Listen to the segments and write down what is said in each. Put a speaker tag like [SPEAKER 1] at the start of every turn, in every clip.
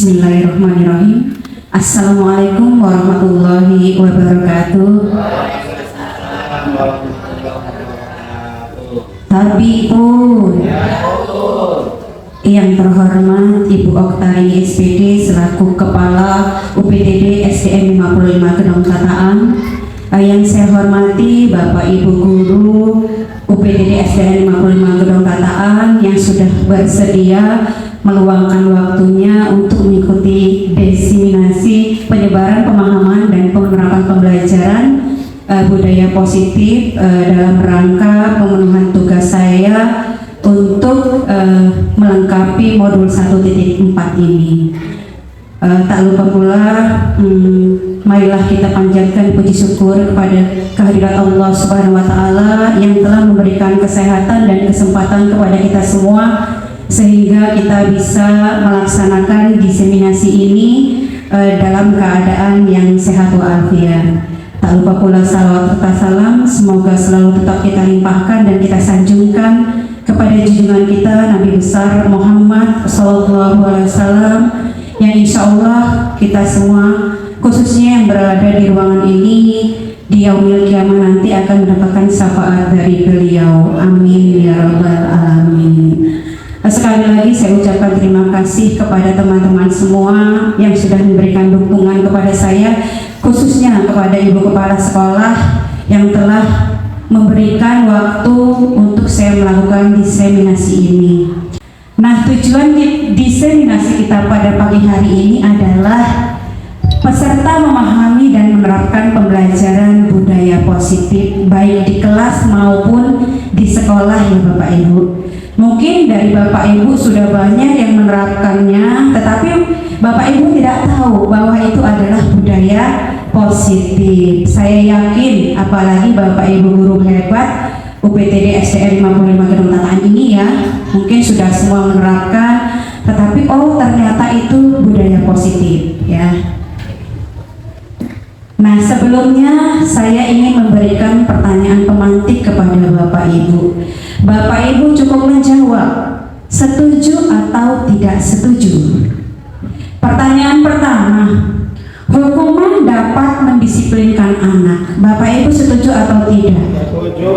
[SPEAKER 1] Bismillahirrahmanirrahim. Assalamualaikum warahmatullahi wabarakatuh. Tabi'un. Yang terhormat Ibu Oktari SPD selaku Kepala UPTD SDN 55 Gedong Tataan. Yang saya hormati Bapak Ibu Guru UPTD SDN 55 Gedong Tataan yang sudah bersedia meluangkan waktunya untuk mengikuti diseminasi penyebaran pemahaman dan penerapan pembelajaran budaya positif dalam rangka pemenuhan tugas saya untuk melengkapi modul 1.4 ini. Tak lupa pula, marilah kita panjatkan puji syukur kepada kehadirat Allah Subhanahu wa Ta'ala yang telah memberikan kesehatan dan kesempatan kepada kita semua sehingga kita bisa melaksanakan diseminasi ini dalam keadaan yang sehat walafiat. Tak lupa pula salawat serta salam semoga selalu tetap kita limpahkan dan kita sanjungkan kepada junjungan kita Nabi besar Muhammad SAW yang insya Allah kita semua khususnya yang berada di ruangan ini di yaumil kiamah nanti akan mendapatkan syafaat dari beliau. Amin ya rabbal alamin. Sekali lagi saya ucapkan terima kasih kepada teman-teman semua yang sudah memberikan dukungan kepada saya, khususnya kepada Ibu Kepala Sekolah yang telah memberikan waktu untuk saya melakukan diseminasi ini. Nah, tujuan diseminasi kita pada pagi hari ini adalah peserta memahami dan menerapkan pembelajaran budaya positif baik di kelas maupun di sekolah ya Bapak Ibu. Mungkin dari Bapak Ibu sudah banyak yang menerapkannya, tetapi Bapak Ibu tidak tahu bahwa itu adalah budaya positif. Saya yakin, apalagi Bapak Ibu guru hebat UPTD SDN 55 Gedong Tataan ini ya, mungkin sudah semua menerapkan, tetapi oh ternyata itu budaya positif ya. Nah, sebelumnya saya ingin memberikan pertanyaan pemantik kepada Bapak Ibu. Bapak Ibu cukup menjawab setuju atau tidak setuju. Pertanyaan pertama, hukuman dapat mendisiplinkan anak. Bapak Ibu setuju atau tidak? Setuju.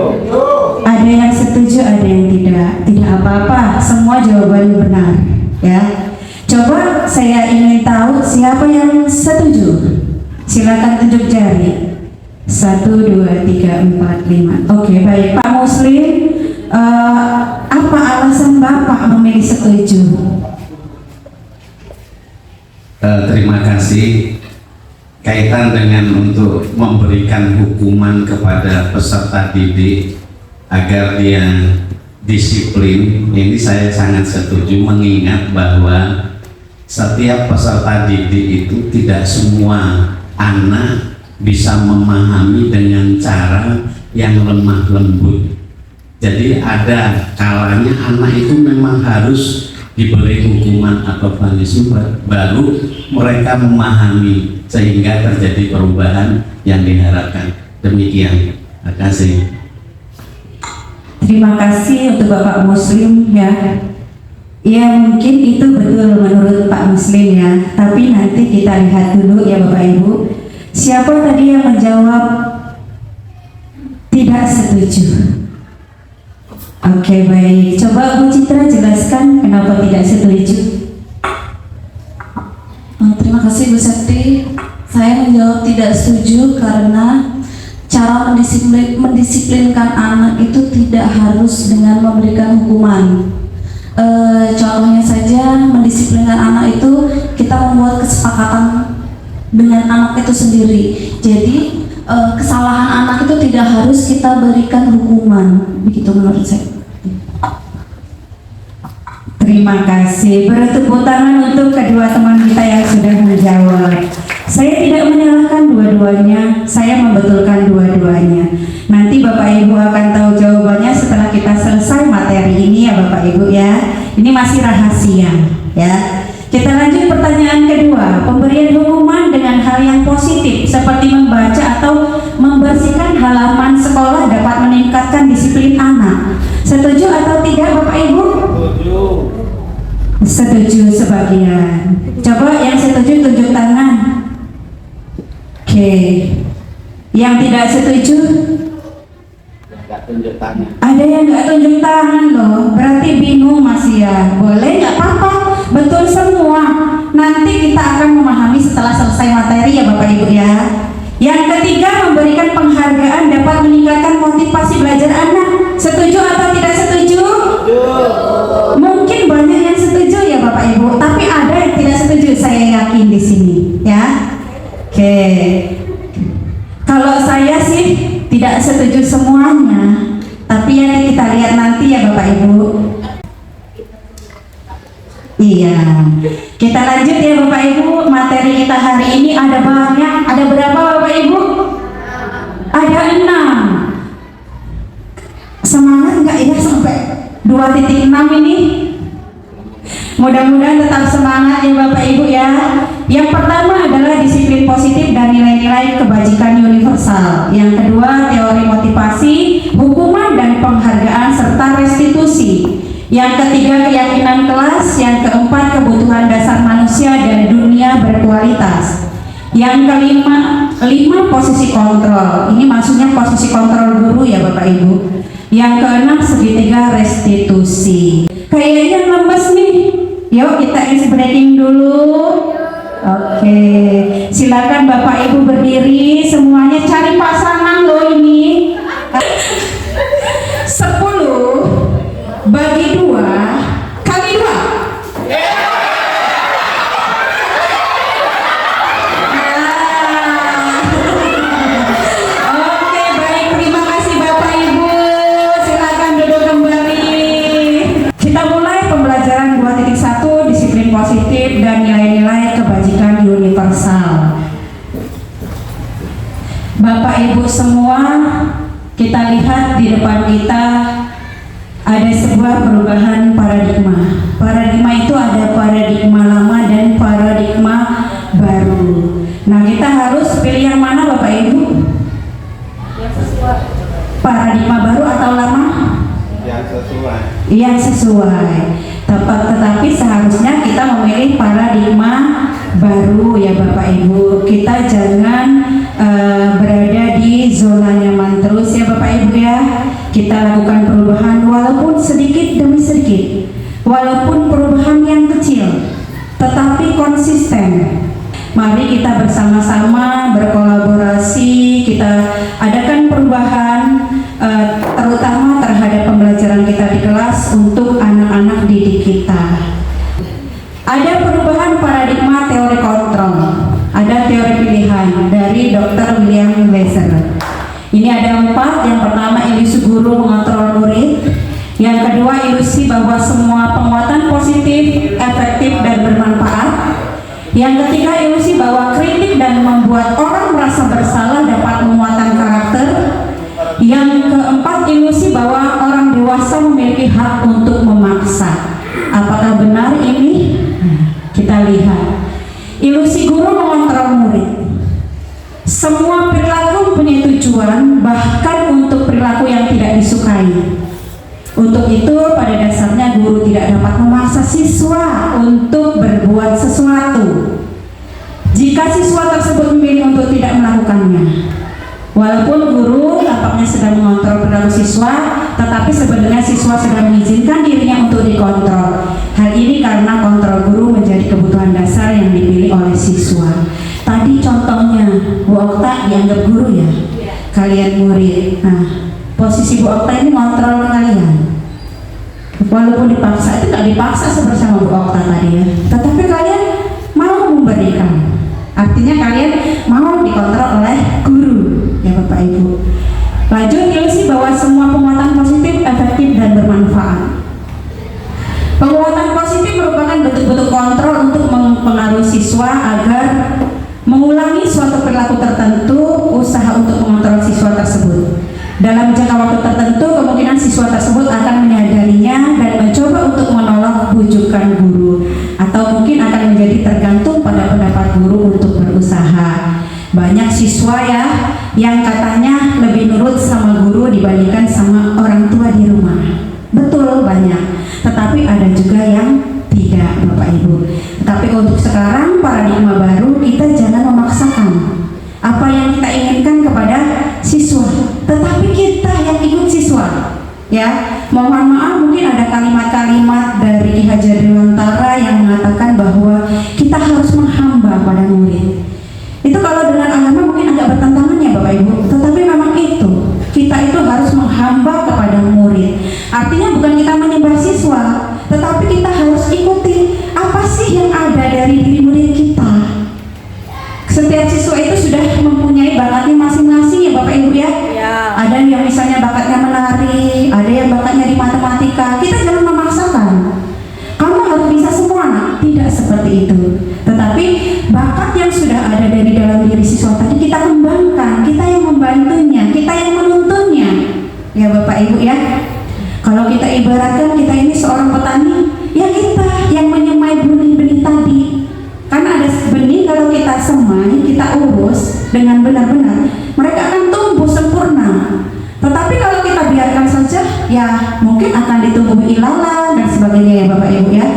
[SPEAKER 1] Ada yang setuju, ada yang tidak. Tidak apa-apa, semua jawaban benar ya. Coba saya ingin tahu siapa yang setuju. Silakan tunjuk jari. 1, 2, 3, 4, 5. Oke, baik. Pak Muslim, apa alasan Bapak memilih setuju?
[SPEAKER 2] Terima kasih. Kaitan dengan untuk memberikan hukuman kepada peserta didik agar dia disiplin, ini saya sangat setuju, mengingat bahwa setiap peserta didik itu tidak semua anak bisa memahami dengan cara yang lemah lembut. Jadi ada kalanya anak itu memang harus diberi hukuman atau punishment baru mereka memahami sehingga terjadi perubahan yang diharapkan. Demikian. Terima kasih.
[SPEAKER 1] Terima kasih untuk Bapak Muslim ya. Ya mungkin itu betul menurut Pak Muslim ya, tapi nanti kita lihat dulu ya Bapak Ibu. Siapa tadi yang menjawab tidak setuju? Oke, baik. Coba Bu Citra jelaskan kenapa tidak setuju.
[SPEAKER 3] Terima kasih Bu Septi. Saya menjawab tidak setuju karena cara mendisiplinkan anak itu tidak harus dengan memberikan hukuman. Contohnya saja, mendisiplinkan anak itu kita membuat kesepakatan dengan anak itu sendiri. Jadi kesalahan anak itu tidak harus kita berikan hukuman. Begitu menurut saya.
[SPEAKER 1] Terima kasih. Beri tepuk tangan untuk kedua teman kita yang sudah menjawab. Saya tidak menyalahkan dua-duanya, saya membetulkan dua-duanya. Nanti Bapak Ibu akan tahu jawabannya setelah kita selesai materi ini ya Bapak Ibu ya. Ini masih rahasia ya. Kita lanjut pertanyaan kedua. Pemberian hukuman dengan hal yang positif seperti membaca atau membersihkan halaman sekolah dapat meningkatkan disiplin anak. Setuju atau tidak Bapak Ibu?
[SPEAKER 2] Setuju.
[SPEAKER 1] Setuju sebagian. Coba yang setuju tunjuk tangan. Oke. Yang tidak setuju? Ada yang nggak tunjuk tangan loh. Berarti bingung masih ya. Boleh, nggak apa-apa. Betul semua. Nanti kita akan memahami setelah selesai materi ya Bapak Ibu ya. Yang ketiga, memberikan penghargaan dapat meningkatkan motivasi belajar anak. Setuju atau tidak setuju? Mungkin banyak yang setuju ya Bapak Ibu, tapi ada yang tidak setuju, saya yakin di sini ya. Oke. Kalau saya sih tidak setuju semuanya, tapi yang kita lihat nanti ya Bapak Ibu. Iya, kita lanjut ya Bapak Ibu. Materi kita hari ini ada banyak. Ada berapa Bapak Ibu? Ada 6. Semangat nggak ya sampai 2.6 ini? Mudah-mudahan tetap semangat ya Bapak Ibu ya. Yang pertama adalah disiplin positif dan nilai-nilai kebajikan universal. Yang kedua, teori motivasi, hukuman dan penghargaan serta restitusi. Yang ketiga, keyakinan kelas. Yang keempat, kebutuhan dasar manusia dan dunia berkualitas. Yang kelima, 5 posisi kontrol. Ini maksudnya posisi kontrol guru ya Bapak Ibu. Yang keenam, segitiga restitusi. Kayaknya lemes nih. Yuk kita ice breaking dulu. Oke, silakan Bapak Ibu berdiri. Semuanya cari pasangan loh ini. 10 bagi 2 kali 2. Oke, baik, terima kasih Bapak Ibu. Silakan duduk kembali. Kita mulai pembelajaran 2.1 disiplin positif dan nilai-nilai kebajikan universal. Bapak Ibu semua, kita lihat di depan kita ada sebuah perubahan paradigma. Paradigma itu ada paradigma lama dan paradigma baru. Nah, kita harus pilih yang mana Bapak Ibu? Yang sesuai. Paradigma baru atau lama? Yang sesuai. Yang sesuai. Tetapi seharusnya kita memilih paradigma baru ya Bapak Ibu. Kita jangan berada di zona nyaman terus ya Bapak Ibu ya. Kita lakukan perubahan walaupun sedikit demi sedikit, walaupun perubahan yang kecil, tetapi konsisten. Mari kita bersama-sama berkolaborasi, kita adakan perubahan terutama terhadap pembelajaran kita di kelas untuk anak-anak didik kita. Ada perubahan paradigma teori kontrol, ada teori pilihan dari Dr. William Glasser. Ini ada 4. Yang pertama, ilusi guru mengontrol murid. Yang kedua, ilusi bahwa semua penguatan positif, efektif dan bermanfaat. Yang ketiga, ilusi bahwa kritik dan membuat orang merasa bersalah dapat menguatkan karakter. Yang keempat, ilusi bahwa orang dewasa memiliki hak untuk memaksa. Apakah benar ini? Kita lihat. Ilusi guru mengontrol murid. Semua perilaku punya tujuan, bahkan untuk perilaku yang tidak disukai. Untuk itu, pada dasarnya guru tidak dapat memaksa siswa untuk berbuat sesuatu jika siswa tersebut memilih untuk tidak melakukannya. Walaupun guru tampaknya sedang mengontrol perilaku siswa, tetapi sebenarnya siswa sedang mengizinkan dirinya untuk dikontrol. Hal ini karena kontrol guru menjadi kebutuhan dasar yang dipilih oleh siswa. Tadi contohnya Bu Okta dianggap guru ya, kalian murid. Nah, posisi Bu Okta ini ngontrol kalian. Walaupun dipaksa, itu tidak dipaksa seperti sama Bu Okta tadi ya, tetapi kalian mau memberikan. Artinya kalian mau dikontrol oleh guru ya Bapak Ibu. Lanjut, ilusi bahwa semua penguatan positif, efektif dan bermanfaat. Penguatan positif merupakan bentuk-bentuk kontrol untuk mempengaruhi siswa agar mengulangi suatu perilaku tertentu, usaha untuk mengontrol siswa tersebut. Dalam jangka waktu tertentu, kemungkinan siswa tersebut akan menyadarinya dan mencoba untuk menolak bujukan guru, atau mungkin akan menjadi tergantung pada pendapat guru untuk berusaha. Banyak siswa ya yang katanya lebih nurut sama guru dibandingkan sama orang tua di rumah. Betul, banyak. Tetapi ada juga yang tidak. Ya, mohon maaf mungkin ada kalimat-kalimat dari Ki Hajar Dewantara yang mengatakan bahwa kita harus menghamba pada murid. Itu kalau dengan agama mungkin agak bertentangan ya Bapak Ibu, tetapi memang itu kita itu harus menghamba kepada murid. Artinya bukan kita menyebar siswa, tetapi kita harus ikuti apa sih yang ada dari diri murid kita. Setiap siswa itu sudah mempunyai bakatnya masing-masing ya Bapak Ibu ya. Ada yang misalnya bakatnya menari, ada yang bakatnya di matematika. Kita jangan memaksakan. Kamu harus bisa semua, nak. Tidak seperti itu. Tetapi bakat yang sudah ada dari dalam diri siswa tadi kita kembangkan, kita yang membantunya, kita yang menuntunnya. Ya Bapak Ibu ya. Kalau kita ibaratkan kita ini seorang petani, ya kita yang menyemai benih-benih tadi. Karena ada benih kalau kita semai, kita urus dengan benar-benar, mereka akan tumbuh sempurna. Tetapi kalau kita biarkan saja, ya mungkin akan ditumbuhi ilalang dan sebagainya ya Bapak Ibu ya.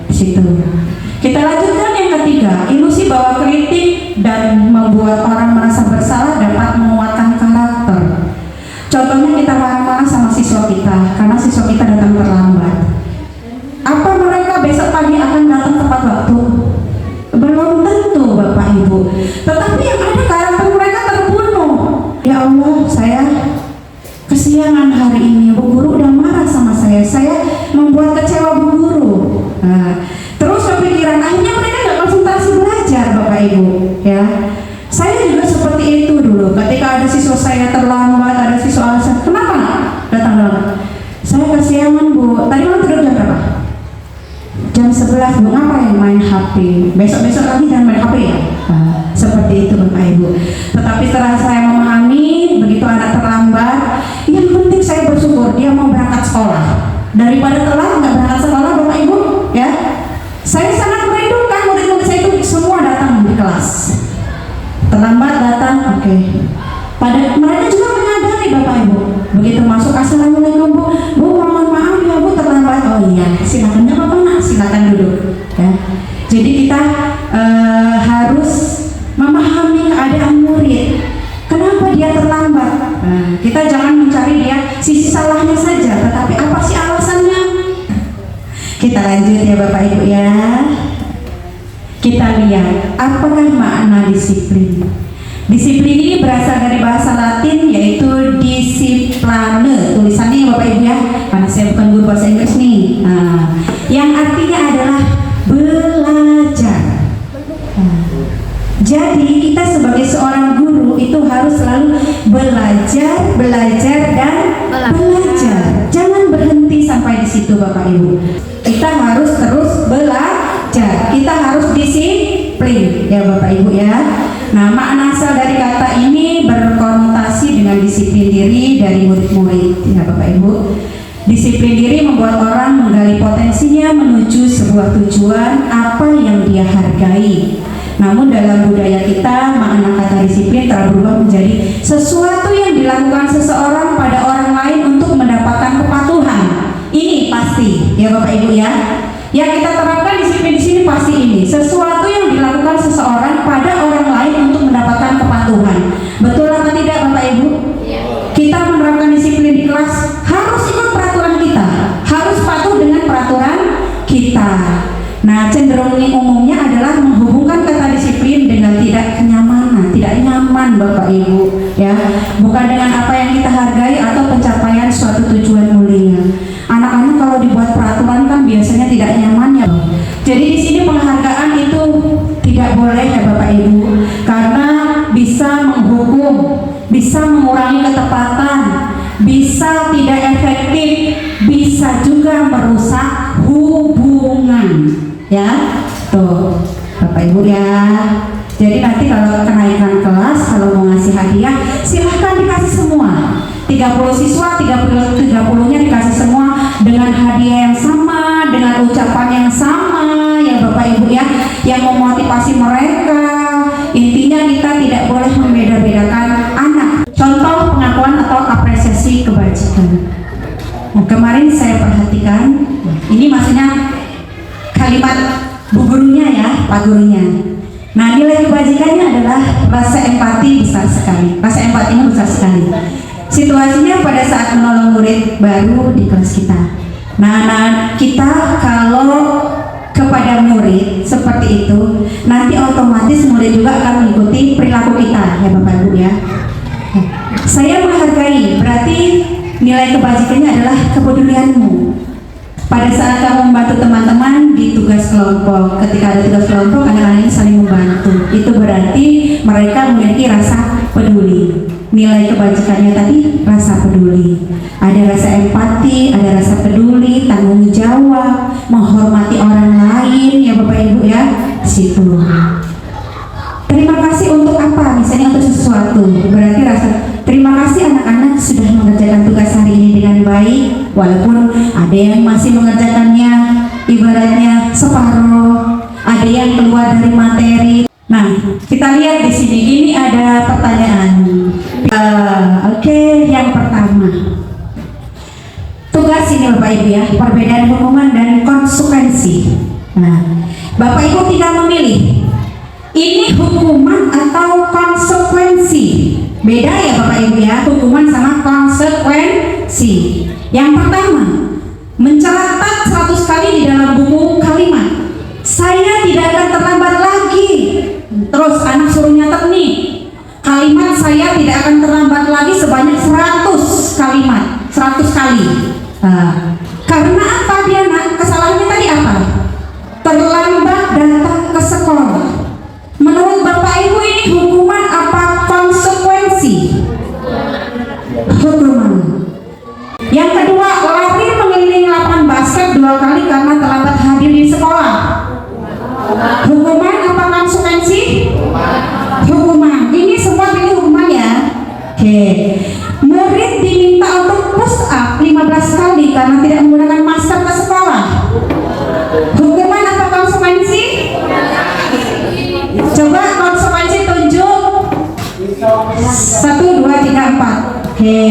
[SPEAKER 1] Di situ. Kita lanjutkan yang ketiga, ilusi bahwa kritik dan membuat orang merasa bersalah dapat menguatkan karakter. Contohnya kita marah-marah sama siswa kita karena siswa kita datang terlambat. Apa mereka besok pagi akan datang tepat waktu? Belum tentu Bapak Ibu. Tetapi yang ada karakter mereka terbunuh. Ya Allah, saya kesiangan hari ini. Bu Guru udah marah sama saya membuat kecewa Bu Guru. Nah, terus kepikiran akhirnya mereka nggak konsentrasi belajar Bapak Ibu. Ya, saya juga seperti itu dulu. Ketika ada siswa saya terlambat, ada siswa alasan, kenapa datang terlambat? Saya kesiangan Bu. Tadi malam tidur jam berapa? Jam 11 Bu, ngapain main HP? Besok-besok lagi jangan main HP ya? Seperti itu Bapak Ibu. Tetapi setelah saya memahami, begitu anak terlambat, yang penting saya bersyukur dia mau berangkat sekolah. Daripada telat nggak berangkat sekolah Bapak Ibu, ya. Saya sangat merindukan murid-murid saya itu semua datang di kelas. Terlambat datang, oke. Pada mereka juga menyadari Bapak Ibu. Begitu masuk, assalamualaikum Bu. Bu, mohon maaf ya Bu terlambat. Oh iya, silakan ya Bapak nak, silakan duduk. Ya. Jadi kita harus memahami keadaan murid. Kenapa dia terlambat? Nah, kita jangan mencari dia sisi salahnya saja, tetapi apa sih alasannya? Kita lanjut ya Bapak Ibu ya. Kita lihat apakah makna disiplin. Disiplin ini berasal dari bahasa Latin yaitu disciplane. Tulisannya Bapak Ibu ya, karena saya bukan guru bahasa Inggris nih. Nah, yang artinya adalah belajar. Jadi kita sebagai seorang guru itu harus selalu belajar dan belajar. Jangan berhenti sampai di situ Bapak Ibu. Kita harus terus belajar. Kita harus disiplin ya Bapak Ibu ya. Nah, makna asal dari kata ini berkonotasi dengan disiplin diri dari murid-murid ya Bapak Ibu. Disiplin diri membuat orang menggali potensinya menuju sebuah tujuan apa yang dia hargai. Namun dalam budaya kita, makna kata disiplin telah berubah menjadi sesuatu yang dilakukan seseorang pada orang lain untuk mendapatkan kepatuhan. Ini pasti, ya Bapak Ibu ya. Yang kita terapkan disiplin di sini pasti ini, sesuatu yang dilakukan seseorang pada orang lain untuk mendapatkan kepatuhan. Betul atau tidak Bapak Ibu? Kita menerapkan disiplin di kelas harus ikut peraturan kita, harus patuh dengan peraturan kita. Nah, cenderung umumnya adalah menghubungkan kata disiplin dengan tidak kenyamanan, tidak nyaman Bapak Ibu, ya. Bukan dengan apa yang kita hargai atau pencapaian suatu tujuan mulia. Anak-anak kalau dibuat peraturan kan biasanya tidak nyaman ya. Jadi di sini penghargaan itu tidak boleh ya Bapak Ibu, karena bisa menghukum, bisa mengurangi ketepatan, bisa tidak efektif, bisa juga merusak hubungan. Ya, tuh Bapak Ibu ya. Jadi nanti kalau kenaikan kelas, kalau mau ngasih hadiah, silahkan dikasih semua. 30 siswa, 30-nya dikasih semua dengan hadiah yang sama, dengan ucapan yang sama ya Bapak Ibu ya, yang memotivasi mereka. Intinya kita tidak boleh membeda-bedakan anak. Contoh pengakuan atau apresiasi kebajikan. Nah, kemarin saya perhatikan, ini maksudnya kalimat bu gurunya ya, pak gurunya. Nah, nilai kebajikannya adalah rasa empati besar sekali. Rasa empatinya besar sekali. Situasinya pada saat menolong murid baru di kelas kita. Nah, kita kalau kepada murid seperti itu, nanti otomatis murid juga akan mengikuti perilaku kita, ya Bapak Ibu ya. Saya menghargai, berarti nilai kebajikannya adalah kepedulianmu. Pada saat kamu membantu teman-teman di tugas kelompok, ketika ada tugas kelompok, anak-anak ini saling membantu. Itu berarti mereka memiliki rasa peduli. Nilai kebajikannya tadi rasa peduli. Ada rasa empati, ada rasa peduli, tanggung jawab, menghormati orang lain, ya Bapak Ibu ya. Di situ. Terima kasih untuk apa? Misalnya untuk sesuatu. Berarti rasa terima kasih anak-anak sudah mengerjakan tugas hari ini dengan baik, walaupun ada yang masih mengerjakannya ibaratnya separuh, ada yang keluar dari materi. Nah, kita lihat di sini. Ini ada pertanyaan. Oke, yang pertama. Tugas ini Bapak Ibu ya, perbedaan hukuman dan konsekuensi. Nah, Bapak Ibu tinggal memilih. Ini hukuman atau konsekuensi? Beda ya Bapak Ibu ya, hukuman sama konsekuensi. Yang pertama, mencatat 100 kali di dalam buku kalimat. Saya tidak akan terlambat lagi. Terus anak suruh nyatet nih. Kalimat saya tidak akan terlambat lagi sebanyak 100 kalimat, 100 kali. Karena apa dia nak? Kesalahannya tadi apa? Terlambat datang ke sekolah. Menurut Bapak Ibu ini hukuman apa konsekuensi? Hukuman. Yang kedua, lari mengelilingi lapangan basket 2 kali karena terlambat hadir di sekolah. Hukuman apa konsekuensi? Hukuman. Ini semua pilih hukuman ya. Oke. Murid diminta untuk push up 15 kali karena tidak menggunakan masker ke sekolah. Hukuman apa konsekuensi? Coba konsekuensi tunjuk. 1, 2, 3, 4. Oke.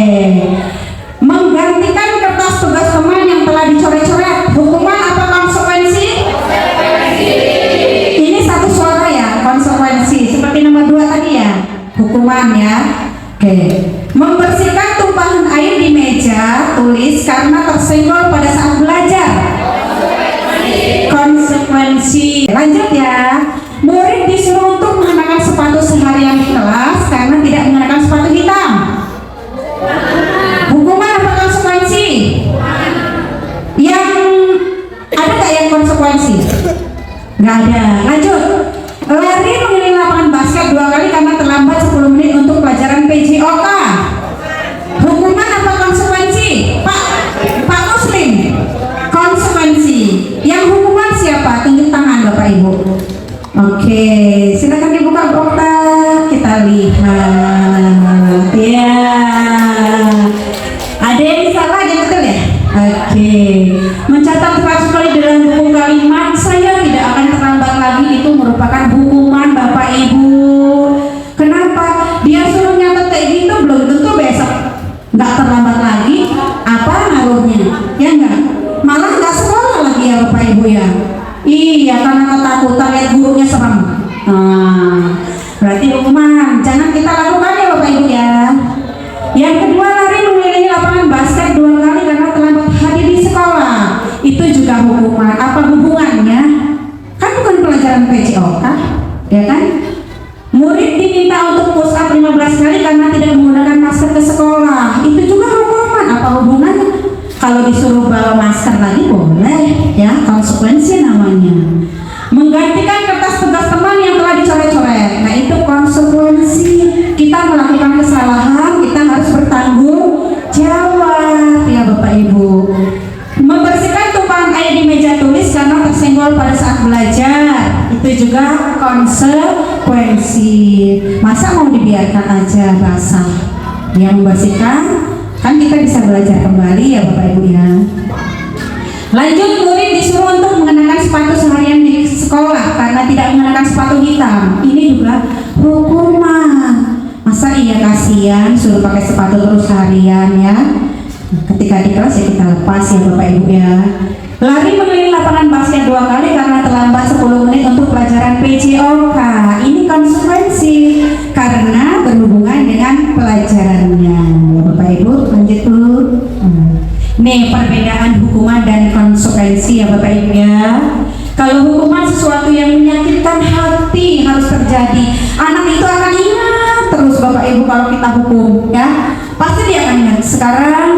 [SPEAKER 1] Menggantikan kertas tugas teman yang telah dicoret-coret. Hukuman apa konsekuensi? Ini satu suara ya, konsekuensi. Seperti nomor 2 tadi ya, hukuman ya. Oke. Membersihkan tumpahan air di meja tulis karena tersenggol pada saat belajar. Konsekuensi. Lanjut ya. Murid disuruh untuk mengenakan sepatu seharian di kelas karena tidak mengenakan sepatu hitam. Hukuman apa konsekuensi? Yang ada nggak yang konsekuensi? Nggak ada. Lanjut. Lari mengelilingi lapangan basket 2 kali karena terlambat 10 menit untuk pelajaran PJOK. Hukuman apa konsekuensi? Pak Muslim. Konsekuensi. Yang hukuman siapa? Tunjuk tangan Bapak Ibu. Oke, silakan dibuka kotak, kita lihat. Ya, ada yang salah, yang betul ya? Oke, mencatat 100 kali dalam buku kalimat saya tidak akan terlambat lagi, itu merupakan hukuman Bapak Ibu. Kenapa? Dia suruh nyatet kayak gitu, belum tentu besok nggak terlambat lagi. Apa ngaruhnya? Ya enggak? Malah nggak sekolah lagi ya Bapak Ibu ya. Iya, karena ketakutan lihat gurunya serem. Berarti hukuman. Jangan kita lakukan ya Bapak Ibu ya. Yang kedua, lari mengelilingi lapangan basket 2 kali karena terlambat hadir di sekolah. Itu juga hukuman. Apa hubungannya? Kan bukan pelajaran PJOK, ya kan? Murid diminta untuk push up 15 kali karena tidak menggunakan masker ke sekolah. Itu juga hukuman. Apa hubungannya? Kalau disuruh bawa masker lagi boleh, ya, konsekuensi namanya. Menggantikan kertas tugas teman yang telah dicoret-coret. Nah, itu konsekuensi. Kita melakukan kesalahan, kita harus bertanggung jawab, ya Bapak Ibu. Membersihkan tumpahan air di meja tulis karena tersenggol pada saat belajar. Itu juga konsekuensi. Masa mau dibiarkan aja basah? Yang membersihkan, kan kita bisa belajar kembali ya Bapak Ibu ya. Lanjut, murid disuruh untuk mengenakan sepatu seharian di sekolah karena tidak mengenakan sepatu hitam. Ini juga hukuman. Masa iya kasihan suruh pakai sepatu terus harian ya. Ketika di kelas ya kita lepas ya Bapak Ibu ya. Lari mengelilingi lapangan basket 2 kali karena terlambat 10 menit untuk pelajaran PJOK. Ini konsekuensi karena berhubungan dengan pelajarannya ya Bapak Ibu Nih perbedaan hukuman dan konsekuensi ya Bapak Ibu ya. Kalau hukuman sesuatu yang menyakitkan hati harus terjadi. Anak itu akan ingat terus Bapak Ibu kalau kita hukum ya. Pasti dia akan ingat. Sekarang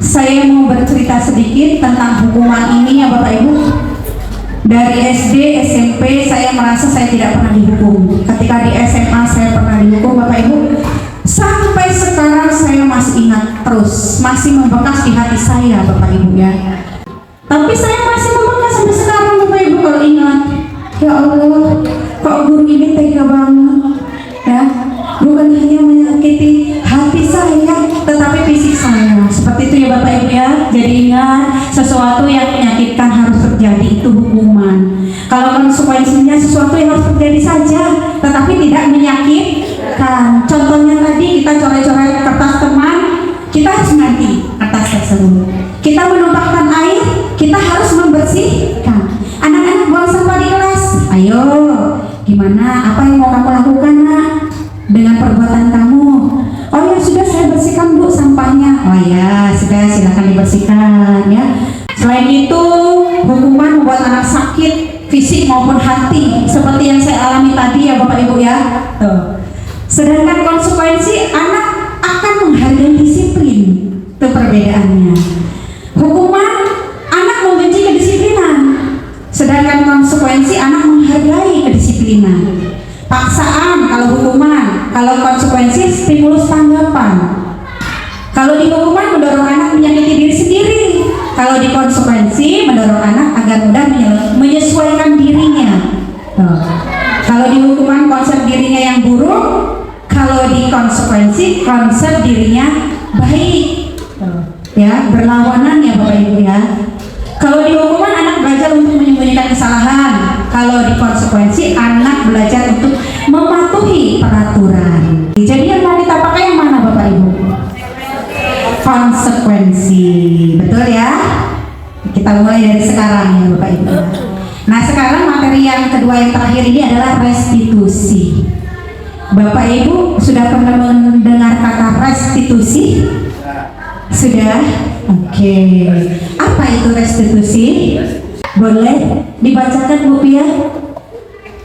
[SPEAKER 1] saya mau bercerita sedikit tentang hukuman ini ya Bapak Ibu. Dari SD, SMP saya merasa saya tidak pernah dihukum. Ketika di SMA saya pernah dihukum Bapak Ibu. Sampai sekarang saya masih ingat terus, masih membekas di hati saya Bapak Ibu ya. Tapi saya masih membekas sampai sekarang Bapak Ibu kalau ingat. Ya Allah, kok guru ini tega banget ya. Bukan hanya menyakiti hati saya, tetapi fisik saya. Seperti itu ya Bapak Ibu ya. Jadi ingat, sesuatu yang menyakitkan harus terjadi, itu hukuman. Kalau konsekuensinya sesuatu yang harus terjadi saja, tetapi tidak menyakitkan. Contohnya tadi kita coret-coret kertas teman, kita harus ganti kertas tersebut. Kita menumpahkan air, kita harus membersihkan. Anak-anak buang sampah di kelas, ayo, gimana? Apa yang mau kamu lakukan nak? Dengan perbuatan kamu. Oh ya sudah, saya bersihkan Bu sampahnya. Oh ya sudah, silakan dibersihkan ya. Selain itu, hukuman membuat anak sakit fisik maupun hati, seperti yang saya alami tadi ya Bapak Ibu ya. Tuh. Sedangkan konsekuensi, anak akan menghargai disiplin. Itu perbedaannya. Hukuman, anak membenci kedisiplinan. Sedangkan konsekuensi, anak menghargai kedisiplinan. Paksaan kalau hukuman, kalau konsekuensi stimulus tanggapan. Kalau di hukuman mendorong anak menyakiti diri sendiri, kalau di konsekuensi mendorong anak agar mudah menyesuaikan dirinya. Kalau di hukuman konsep dirinya yang buruk, kalau di konsekuensi konsep dirinya baik. Ya, berlawanan ya Bapak Ibu ya. Kalau di hukuman anak belajar untuk menyembunyikan kesalahan, kalau di konsekuensi anak belajar untuk mematuhi peraturan. Jadi yang mau kita pakai yang mana Bapak Ibu? Konsekuensi, betul ya? Kita mulai dari sekarang ya Bapak Ibu. Nah sekarang materi yang kedua yang terakhir ini adalah restitusi. Bapak Ibu sudah pernah mendengar kata restitusi? Sudah? Oke. Apa itu restitusi? Boleh dibacakan Bu Pia?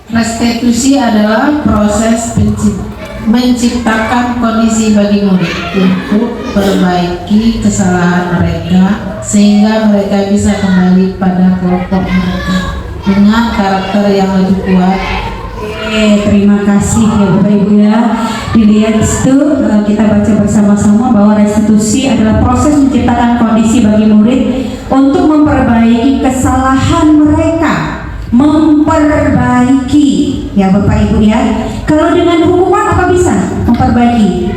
[SPEAKER 4] Restitusi adalah proses menciptakan kondisi bagi murid untuk perbaiki kesalahan mereka sehingga mereka bisa kembali pada kelompok mereka dengan karakter yang lebih kuat.
[SPEAKER 1] Terima kasih ya Bapak Ibu ya. Dilihat itu kita baca bersama-sama bahwa restitusi adalah proses menciptakan kondisi bagi murid untuk memperbaiki kesalahan mereka. Memperbaiki ya Bapak Ibu ya. Kalau dengan hukuman apa bisa memperbaiki?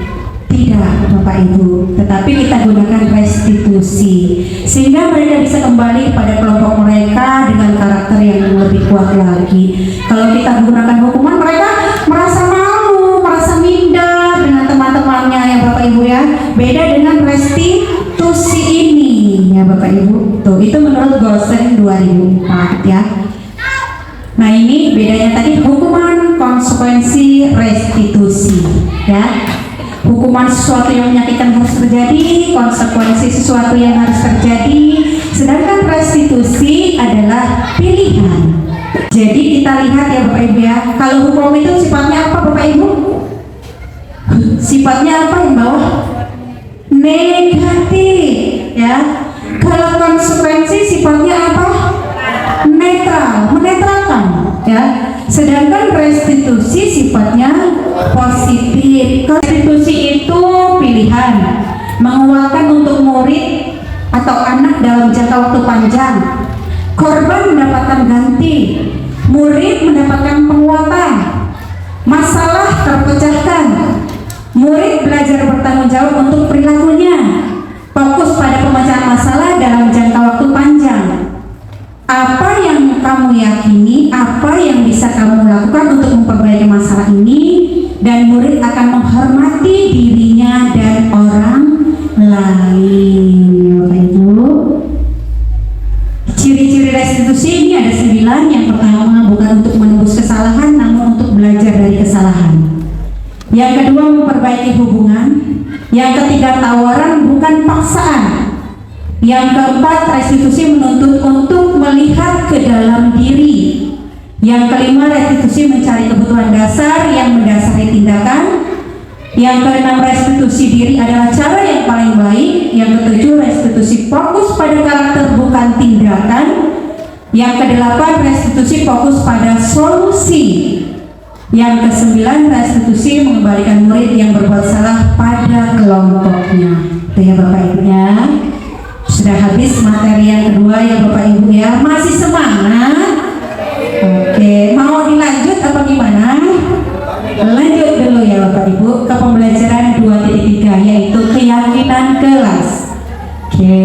[SPEAKER 1] Tidak Bapak Ibu, tetapi kita gunakan restitusi sehingga mereka bisa kembali pada kelompok mereka dengan karakter yang lebih kuat lagi. Kalau kita gunakan hukuman, mereka merasa malu, merasa minder dengan teman-temannya ya Bapak Ibu ya. Beda dengan restitusi ini ya Bapak Ibu. Tuh, itu menurut Gosen 2004 ya. Nah ini bedanya tadi hukuman, konsekuensi, restitusi ya. Hukuman sesuatu yang menyakitkan harus terjadi, konsekuensi sesuatu yang harus terjadi, sedangkan restitusi adalah pilihan. Jadi kita lihat ya Bapak Ibu ya, kalau hukum itu sifatnya apa Bapak Ibu? Sifatnya apa yang bawah? Negatif ya. Kalau konsekuensi sifatnya apa? Netral, menetralkan ya. Sedangkan restitusi sifatnya positif. Restitusi itu pilihan, menguatkan untuk murid atau anak dalam jangka waktu panjang. Korban mendapatkan ganti, murid mendapatkan penguatan, masalah terpecahkan, murid belajar bertanggung jawab untuk perilakunya, fokus pada pemecahan masalah dalam jangka waktu panjang. Apa yang kamu yakini, apa yang bisa kamu lakukan untuk memperbaiki masalah ini, dan murid akan menghormati dirinya dan orang lain. Bapak Ibu, ciri-ciri restitusi ini ada 9. Yang pertama bukan untuk menebus kesalahan, namun untuk belajar dari kesalahan. Yang kedua memperbaiki hubungan. Yang ketiga tawaran bukan paksaan. Yang keempat, restitusi menuntut untuk melihat ke dalam diri. Yang kelima, restitusi mencari kebutuhan dasar yang mendasari tindakan. Yang keenam, restitusi diri adalah cara yang paling baik. Yang ketujuh, restitusi fokus pada karakter bukan tindakan. Yang kedelapan, restitusi fokus pada solusi. Yang kesembilan, restitusi mengembalikan murid yang berbuat salah pada kelompoknya. Itu ya Bapak Ibu ya. Sudah habis materi yang kedua ya Bapak Ibu ya. Masih semangat? Oke, mau dilanjut apa gimana? Lanjut dulu ya Bapak Ibu ke pembelajaran 2.3, yaitu keyakinan kelas. Oke,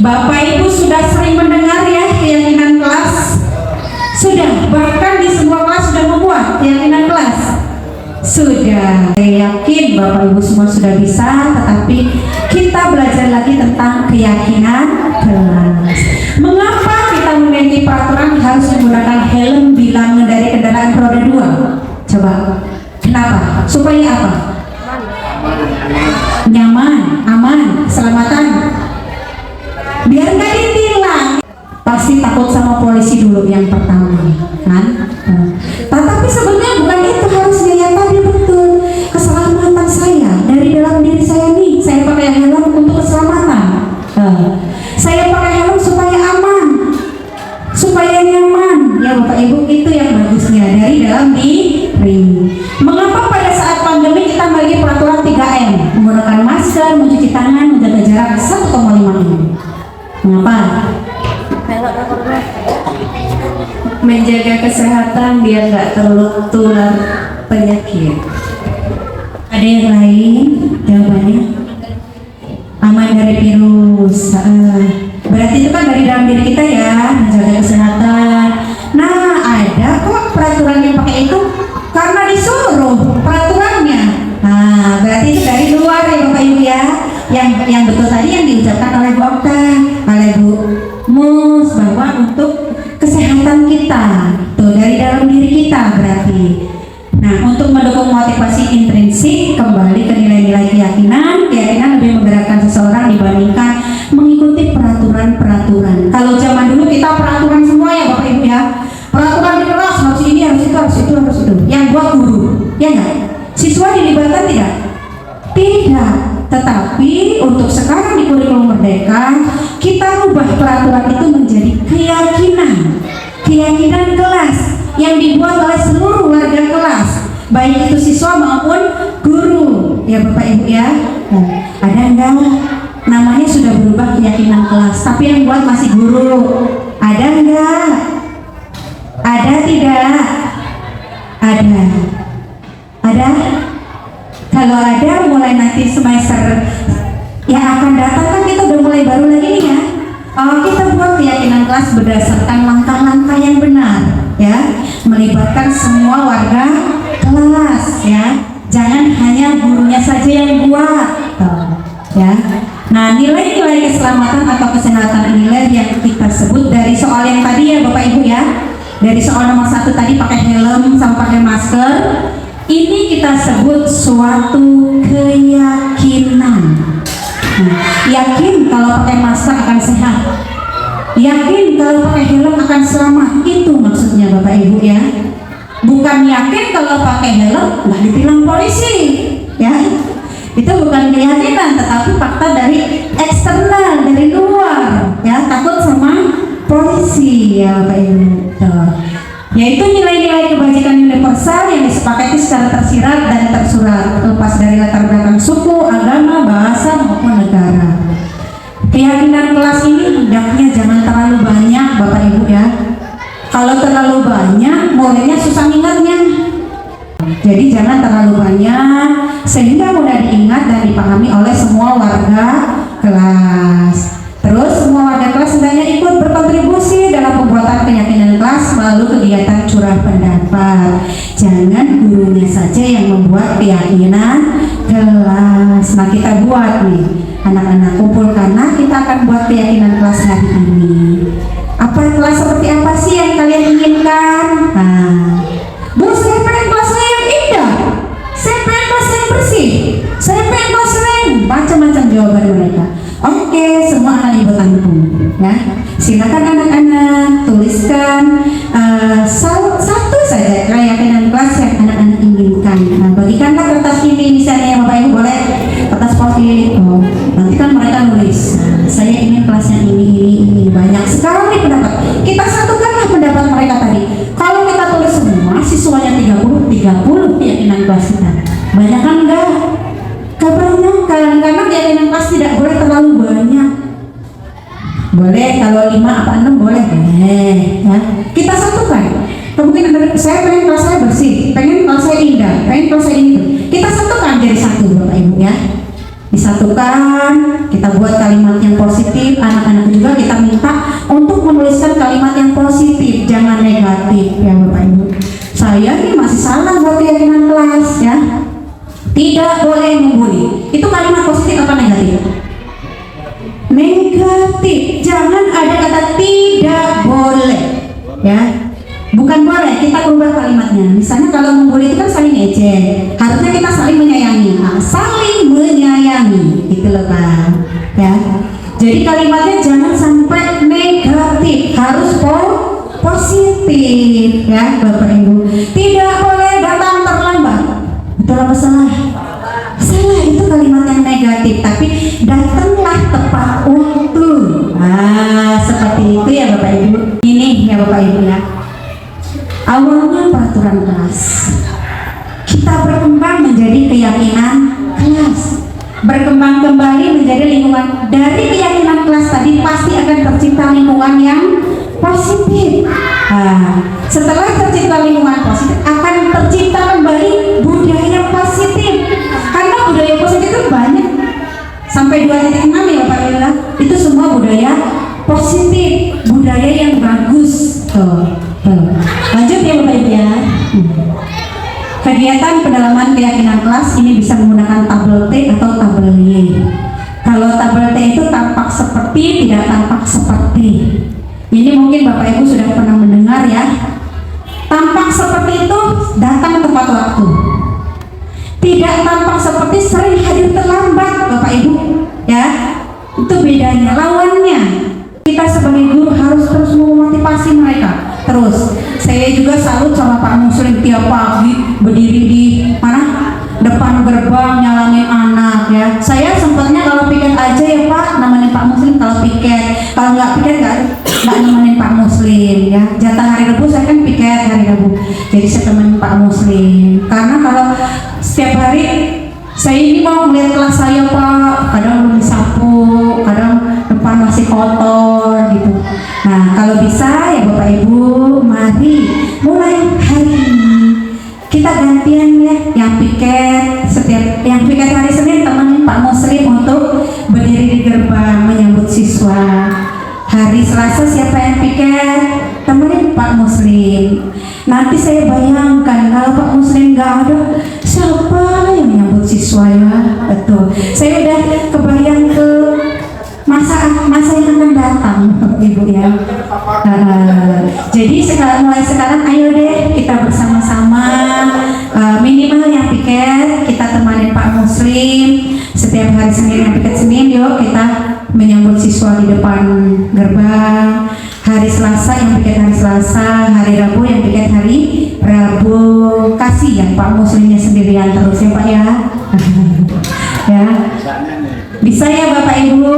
[SPEAKER 1] Bapak Ibu sudah sering mendengar ya keyakinan kelas? Sudah, bahkan di semua kelas sudah membuat keyakinan kelas. Sudah, saya yakin Bapak Ibu semua sudah bisa, tetapi kita belajar lagi tentang keyakinan kelas. Mengapa kita memiliki peraturan harus menggunakan helm bila mengendarai kendaraan roda 2? Coba, kenapa? Supaya apa? Nyaman, aman, keselamatan. Biar nggak ditilang. Pasti takut sama polisi dulu yang pertama, kan? Tetapi sebenarnya bukan itu harusnya yang tadi betul. Keselamatan saya dari dalam diri saya nih, saya pakai helm untuk keselamatan. Saya pakai helm supaya aman, supaya nyaman. Ya Bapak Ibu, itu yang bagusnya dari dalam diri. Mengapa pada saat pandemi kita memiliki peraturan 3M, menggunakan masker, mencuci tangan, menjaga jarak 1,5 m? Mengapa? Menjaga kesehatan biar nggak tertular penyakit. Ada yang lain jawabannya? Aman dari virus. Berarti itu kan dari dalam diri kita ya, menjaga kesehatan. Nah, ada kok peraturan yang pakai itu karena disuruh peraturannya. Nah, berarti itu dari luar ya Bapak Ibu ya. Yang betul tadi yang diucapkan oleh Bu Okta, oleh Bu Mus, bahwa untuk kesehatan kita tuh dari dalam diri kita berarti. Nah, untuk mendukung motivasi intrinsik kembali ke nilai-nilai keyakinan lebih menggerakkan seseorang dibandingkan mengikuti peraturan-peraturan. Kalau zaman dulu kita peraturan semua ya Bapak Ibu ya, peraturan di kelas harus ini, harus itu, harus itu, harus itu. Yang buat guru, ya enggak? Siswa dilibatkan tidak? Tidak. Tetapi untuk sekarang di kurikulum Merdeka, kita rubah peraturan itu menjadi keyakinan kelas yang dibuat oleh seluruh warga kelas, baik itu siswa maupun guru. Ya Bapak Ibu ya. Ada enggak? Namanya sudah berubah keyakinan kelas, tapi yang buat masih guru. Ada enggak? Ada tidak? Ada. Ada? Kalau ada, mulai nanti semester yang akan datang kan kita udah mulai baru lagi nih ya. Kita buat keyakinan kelas berdasarkan langkah-langkah yang benar ya, melibatkan semua warga kelas ya. Jangan hanya gurunya saja yang buat ya. Nah, nilai-nilai keselamatan atau kesehatan inilah yang kita sebut dari soal yang tadi ya Bapak Ibu ya. Dari soal nomor 1 tadi pakai helm sama pakai masker. Ini kita sebut suatu keyakinan. Nah, yakin kalau pakai masker akan sehat, yakin kalau pakai helm akan selamat. Itu maksudnya Bapak Ibu ya. Bukan yakin kalau pakai helm nggak ditilang polisi ya. Itu bukan keyakinan, tetapi fakta dari eksternal, dari luar ya, takut sama polisi ya Bapak Ibu. Yaitu nilai-nilai kebajikan universal yang disepakati secara tersirat dan tersurat, lepas dari latar belakang suku, agama, bahasa maupun negara. Keyakinan kelas ini hendaknya jangan terlalu banyak Bapak Ibu ya. Kalau terlalu banyak, muridnya susah ingatnya. Jadi jangan terlalu banyak sehingga mudah diingat dan dipahami oleh semua warga kelas. Terus semua warga kelas hendaknya ikut berkontribusi dalam pembuatan keyakinan kelas melalui kegiatan curah pendapat. Jangan gurunya saja yang membuat keyakinan kelas. Nah, kita buat nih, anak-anak kumpulkanlah, kita akan buat keyakinan kelas hari ini. Apa kelas seperti apa sih yang kalian inginkan? Nah, Bu, saya pengen kelas saya yang indah, saya pengen kelas yang bersih, saya pengen kelas yang macam-macam jawaban mereka. Oke, semua akan ibu tampung ya. Silakan anak-anak tuliskan satu saja keyakinan kelas yang anak-anak inginkan. Nah, bagikanlah kertas ini misalnya Bapak Ibu, boleh kertas post-it. Oh, nanti kan mereka nulis, saya ingin kelas yang ini banyak sekali pendapat. Kita satukanlah pendapat mereka tadi. Kalau kita tulis semua siswanya 30 keyakinan kelas kita. Banyak kan enggak? Kebanyakan, karena keyakinan kelas tidak boleh terlalu banyak. Boleh kalau 5 apa 6 boleh ya. Kita satukan. Mungkin saya pengen kelas saya bersih, pengen kelas saya indah, pengen kelas saya ini. Kita satukan jadi satu Bapak Ibu ya. Disatukan, kita buat kalimat yang positif. Anak-anak juga kita minta untuk menuliskan kalimat yang positif, jangan negatif ya Bapak Ibu. Saya ini masih salah buat keyakinan kelas ya. Tidak boleh membuli. Itu kalimat positif apa negatif? Negatif. Jangan ada kata tidak boleh ya. Bukan boleh, kita ubah kalimatnya. Misalnya kalau membuli itu kan saling ejek, harusnya kita saling menyayangi. Nah, saling menyayangi itu loh Pak ya. Jadi kalimatnya jangan sampai negatif, harus positif ya Bapak Ibu. Tidak boleh datang terlambat. Betul apa salah? Salah, itu kalimat yang negatif. Tapi datanglah tepat waktu. Nah, seperti itu ya Bapak Ibu. Ini ya Bapak Ibu ya. Awalnya peraturan kelas, kita berkembang menjadi keyakinan kelas, berkembang kembali menjadi lingkungan. Dari keyakinan kelas tadi pasti akan tercipta lingkungan yang positif. Nah, setelah tercipta lingkungan positif akan tercipta kembali budaya positif. Karena budaya positif itu banyak, sampai 2.6 ya Pak Lila. Itu semua budaya positif, budaya yang bagus. Lanjut ya Bapak Ibu ya. Kegiatan pendalaman keyakinan kelas ini bisa menggunakan tabel T atau tabel Y. Kalau tabel T itu tampak seperti, tidak tampak seperti. Ini mungkin Bapak Ibu sudah pernah mendengar ya. Tampak seperti itu datang tepat waktu. Tidak tampak seperti sering hadir terlambat Bapak Ibu ya. Itu bedanya. Lawannya, kita sebagai guru harus terus memotivasi mereka. Terus, saya juga salut sama Pak Muslim tiap pagi berdiri di mana? Depan gerbang nyalamin anak ya. Saya sempatnya kalau piket aja ya Pak, nemenin Pak Muslim kalau piket. Kalau nggak piket nggak nemenin Pak Muslim ya. Jatah hari Rabu saya kan piket hari Rabu. Jadi saya temenin Pak Muslim. Karena kalau setiap hari saya ini mau melihat kelas saya Pak, kadang belum disapu, kadang depan masih kotor gitu. Nah kalau bisa ya Bapak Ibu, mari mulai hari ini kita gantian ya, yang piket yang piket hari Senin temenin Pak Muslim untuk berdiri di gerbang menyambut siswa. Hari Selasa siapa yang piket? Temenin Pak Muslim. Nanti saya bayangkan kalau Pak Muslim nggak ada, siapa yang menyambut siswa ya? Betul. Saya udah kebayang ke masa yang akan datang, Ibu ya. Jadi mulai sekarang ayo deh kita bersama-sama, minimal yang piket kita temanin Pak Muslim setiap hari Senin, yang piket Senin yuk kita menyambut siswa di depan gerbang. Hari Selasa yang piket hari Selasa, hari Rabu yang piket hari Rabu. Kasih ya Pak Muslimnya sendirian terus ya Pak ya. Ya. Bisa ya Bapak Ibu,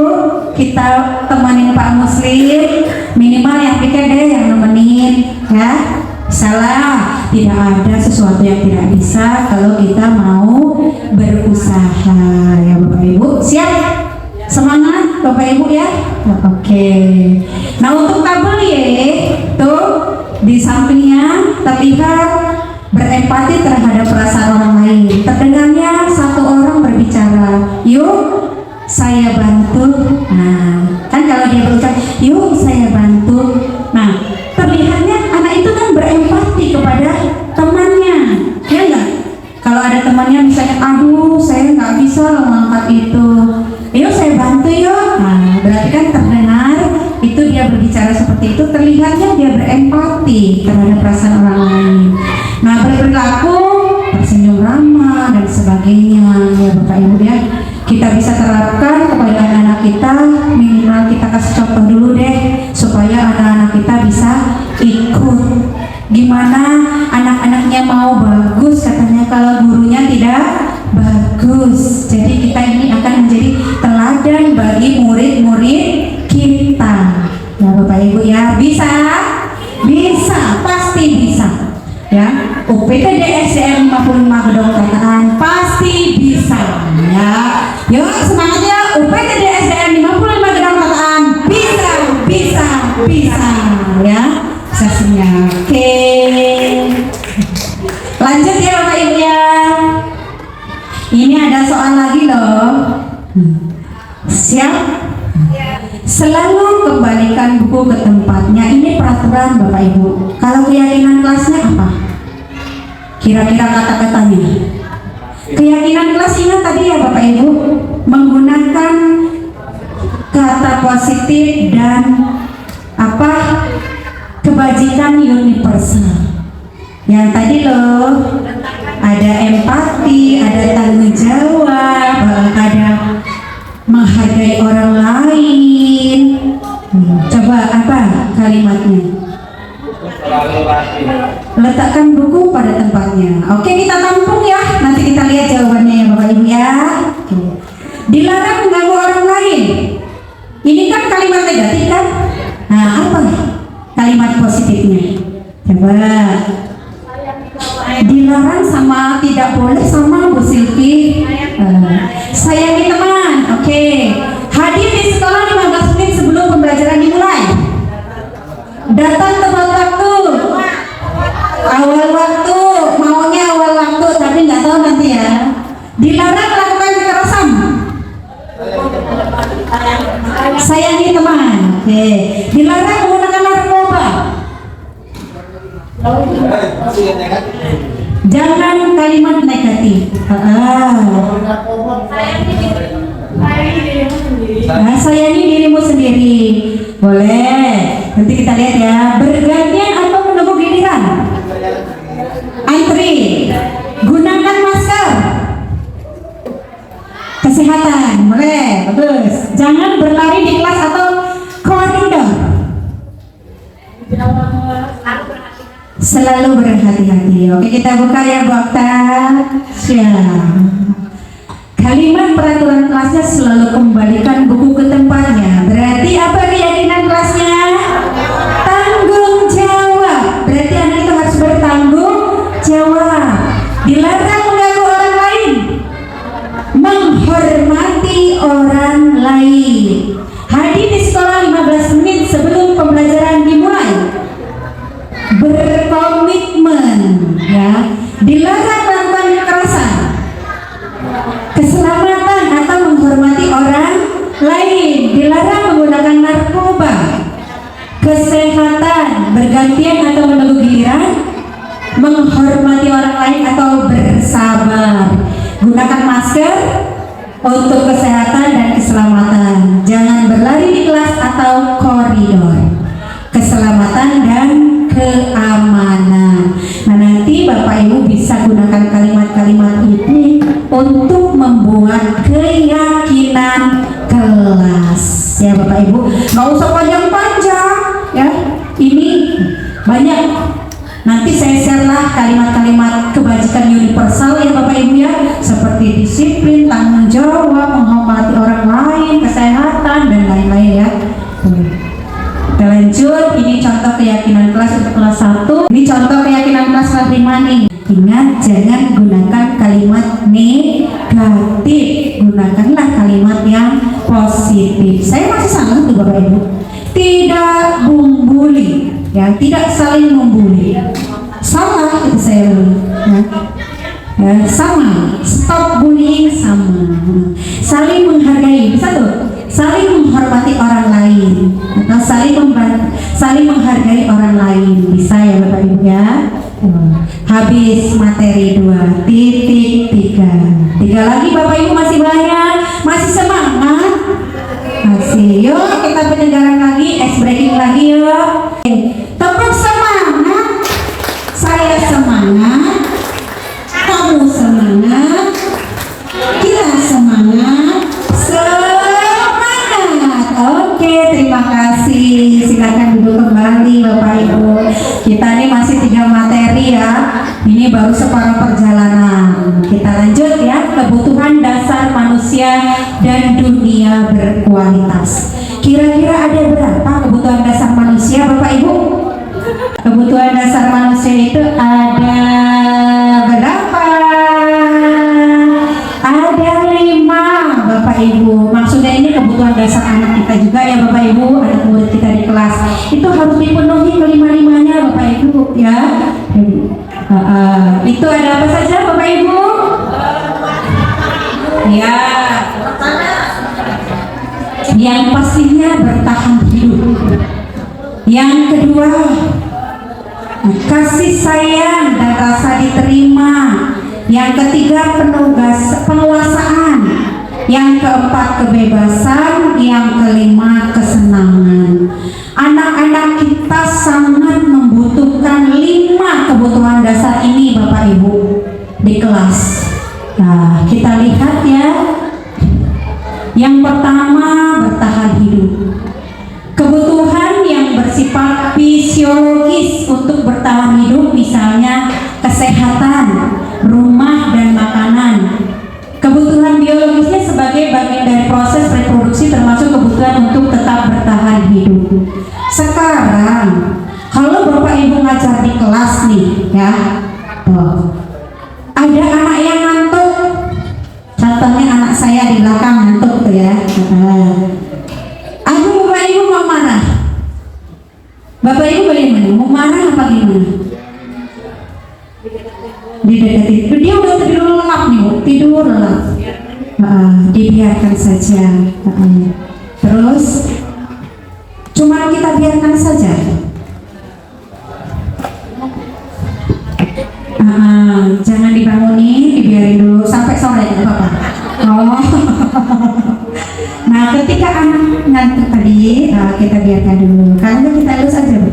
[SPEAKER 1] kita temanin Pak Muslim, minimal yang piket deh yang nemenin ya. Salah, tidak ada sesuatu yang tidak bisa kalau kita mau berusaha ya Bapak Ibu. Siap? Semangat Bapak Ibu ya. Oke. Nah untuk tabel Y tuh di sampingnya terlihat berempati terhadap perasaan orang lain. Terdengarnya satu orang berbicara, yuk saya bantu. Nah kan kalau dia berucap yuk saya bantu, nah terlihatnya anak itu kan berempati kepada temannya ya enggak? Kalau ada temannya misalnya aduh saya nggak bisa mengangkat itu, yuk saya bantu yuk. Nah berarti kan terdengar itu dia berbicara seperti itu, terlihatnya dia berempati terhadap perasaan orang lain. Nah berperilaku, tersenyum ramah dan sebagainya ya Bapak Ibu ya. Kita bisa terapkan kepada anak-anak anak-anak kita, minimal kita kasih contoh dulu deh supaya anak-anak kita bisa ikut. Gimana anak-anaknya mau bagus katanya kalau gurunya tidak bagus. Jadi kita ini akan menjadi teladan bagi murid-murid kita. Ya Bapak Ibu ya, bisa? Bisa, pasti bisa. Ya, UPTD SDN 55 Gedong Tataan pasti bisa. Ya, yuk semangat ya, UPTD SDN 55 Gedong Tataan bisa, bisa, bisa. Ya, sesinya. Oke. Lanjut ya Bapak Ibu ya. Ini ada soal lagi loh. Siap? Selalu kembalikan buku ke tempatnya. Ini peraturan Bapak Ibu. Kalau keyakinan kelasnya apa? Kira-kira kata-katanya. Keyakinan kelas ingat tadi ya Bapak Ibu, menggunakan kata positif dan apa? Kebajikan universal. Yang tadi loh, ada empati, ada tanggung jawab, ada menghargai orang lain. Coba apa kalimatnya? Letakkan buku pada tempatnya. Oke, kita tampung ya. Nanti kita lihat jawabannya ya Bapak Ibu ya. Oke. Dilarang mengganggu orang lain. Ini kan kalimat negatif kan? Nah, apa kalimat positifnya? Coba. Dilarang sama tidak boleh sama Bu Silvi. Sayangi teman. Oke. Hadir di sekolah 15 menit sebelum pembelajaran dimulai. Datang tepat waktu. Awal waktu, maunya awal waktu, tapi nggak tahu nanti ya. Dilarang melakukan kekerasan. Sayangi teman. Oke. Dilarang menggunakan narkoba. Jangan kalimat negatif. Sayangi dirimu sendiri. Boleh. Nanti kita lihat ya. Bergantian atau menunggu giliran. Antri. Gunakan masker. Kesehatan. Boleh. Bagus. Jangan berlari di kelas atau koridor. Selalu berhati-hati. Oke, kita buka ya Bu Okta. Siap. Kalimat peraturan kelasnya selalu kembalikan buku ke tempatnya. Berarti apa keyakinan kelasnya? Tanggung jawab. Berarti anak itu harus bertanggung jawab. Dilarang mengganggu orang lain. Menghormati orang lain. Hadir di sekolah 15 menit sebelum pembelajaran dimulai. Berkomitmen ya. Dilarang melakukan kekerasan. Keselamatan atau menghormati orang lain. Dilarang menggunakan narkoba. Kesehatan, bergantian atau menunggu giliran. Menghormati orang lain atau bersabar. Gunakan masker untuk kesehatan dan keselamatan. Jangan berlari di kelas atau koridor. Keselamatan dan keamanan. Nah, nanti Bapak Ibu bisa gunakan kalimat-kalimat ini untuk membuat keyakinan kelas. Ya Bapak Ibu, nggak usah panjang-panjang ya. Ini banyak. Nanti saya share lah kalimat-kalimat kebajikan universal ya Bapak Ibu ya, seperti disiplin, tanggung jawab, menghormati orang lain, kesehatan dan lain-lain ya. Kita lanjut, ini contoh keyakinan kelas untuk kelas 1. Ini contoh keyakinan kelas kelas 5 nih. Ingat, jangan gunakan kalimat negatif. Gunakanlah kalimat yang positif. Saya masih salah tuh Bapak Ibu. Tidak membuli, ya, tidak saling membuli. Salah itu saya ya, sama. Stop bullying sama. Saling menghargai, bisa tuh. Saling menghormati orang lain atau saling menghargai orang lain, bisa ya Bapak Ibu ya. Habis materi 2.3. 3 lagi Bapak Ibu, masih banyak, masih semangat, masih. Yuk kita penyegaran lagi, ice breaking lagi yuk. Tetap semangat, saya semangat, kamu semangat, kita semangat, semangat. silakan duduk kembali Bapak Ibu. Kita ini masih 3 materi ya. Ini baru separuh perjalanan. Kita lanjut ya, kebutuhan dasar manusia dan dunia berkualitas. Kira-kira ada berapa kebutuhan dasar manusia Bapak Ibu? Kebutuhan dasar manusia itu ada berapa? Ada 5 Bapak Ibu. Maksudnya ini kebutuhan dasar anak kita juga ya Bapak Ibu, anak murid kita di kelas. Itu harus dipenuhi kelima-limanya Bapak Ibu ya. Itu ada apa saja Bapak Ibu? Ya. Yang pastinya bertahan hidup. Yang kedua, kasih sayang dan rasa diterima. Yang ketiga, penguasaan. Yang keempat, kebebasan. Yang kelima, kesenangan. Anak-anak kita sangat membutuhkan 5 kebutuhan dasar ini Bapak Ibu di kelas. Nah, kita lihat ya. Yang pertama, bertahan hidup. Kebutuhan yang bersifat fisiologis untuk bertahan hidup, misalnya kesehatan, rumah, dan makanan. Kebutuhan biologisnya sebagai bagian dari proses reproduksi, termasuk kebutuhan untuk tetap bertahan hidup. Sekarang, kalau Bapak Ibu ngajar di kelas nih, ya, ada anak yang ngantuk. Contohnya anak saya di belakang ngantuk tuh ya. Aku Bapak Ibu mau marah. Bapak Ibu bagaimana? Mau marah apa gimana? Dideketin. Dia udah tidur lelap nih, tidur lelap. Dibiarkan saja. Terus, cuma kita biarkan saja. Jangan dibangunin, dibiarin dulu sampai sore ya Bapak. Oh. Nah, ketika anak ngantuk tadi, kita biarkan dulu. Kalau kita elus aja, Bu.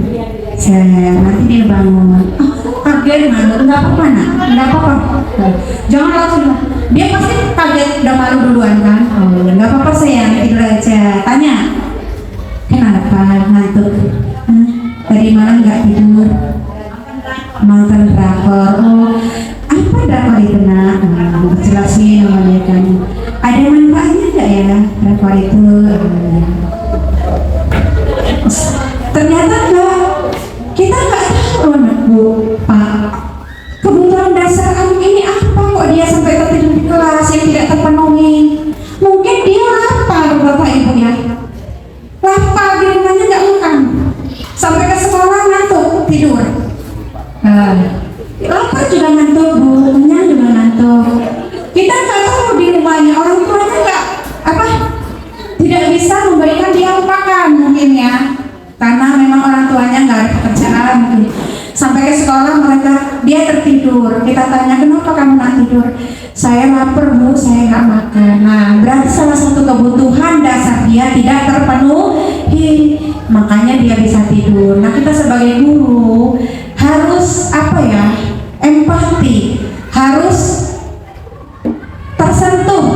[SPEAKER 1] Nanti dia bangun. Kaget malu, nggak apa-apa nak, nggak apa-apa. Jangan langsung. Dia pasti kaget udah malu duluan kan. Oh, nggak apa-apa sayang, tidur aja. Tanya, kenapa ngantuk? Tadi malam nggak tidur. Nonton drakor. Oh, apa drakor itu nak? Jelasin sama dia kan. Ada manfaatnya nggak ya drakor itu? Ternyata enggak. Kita nggak tahu Bu, Pak. Kebutuhan dasar anak ini apa kok dia sampai tertidur di kelas yang tidak terpenuhi? Mungkin dia lapar Bapak Ibu ya. Lapar di rumahnya nggak makan. Sampai ke sekolah ngantuk tidur. Lapar juga ngantuk Bu, kenyang juga ngantuk. Kita nggak tahu di rumahnya orang tuanya tidak bisa memberikan dia makan mungkin ya, karena memang orang tuanya nggak ada pekerjaan mungkin. Sampai ke sekolah dia tertidur. Kita tanya, kenapa kamu nak tidur? Saya lapar Bu, saya nggak makan. Nah, berarti salah satu kebutuhan dasar dia tidak terpenuhi, makanya dia bisa tidur. Nah, kita sebagai guru harus empati, harus tersentuh.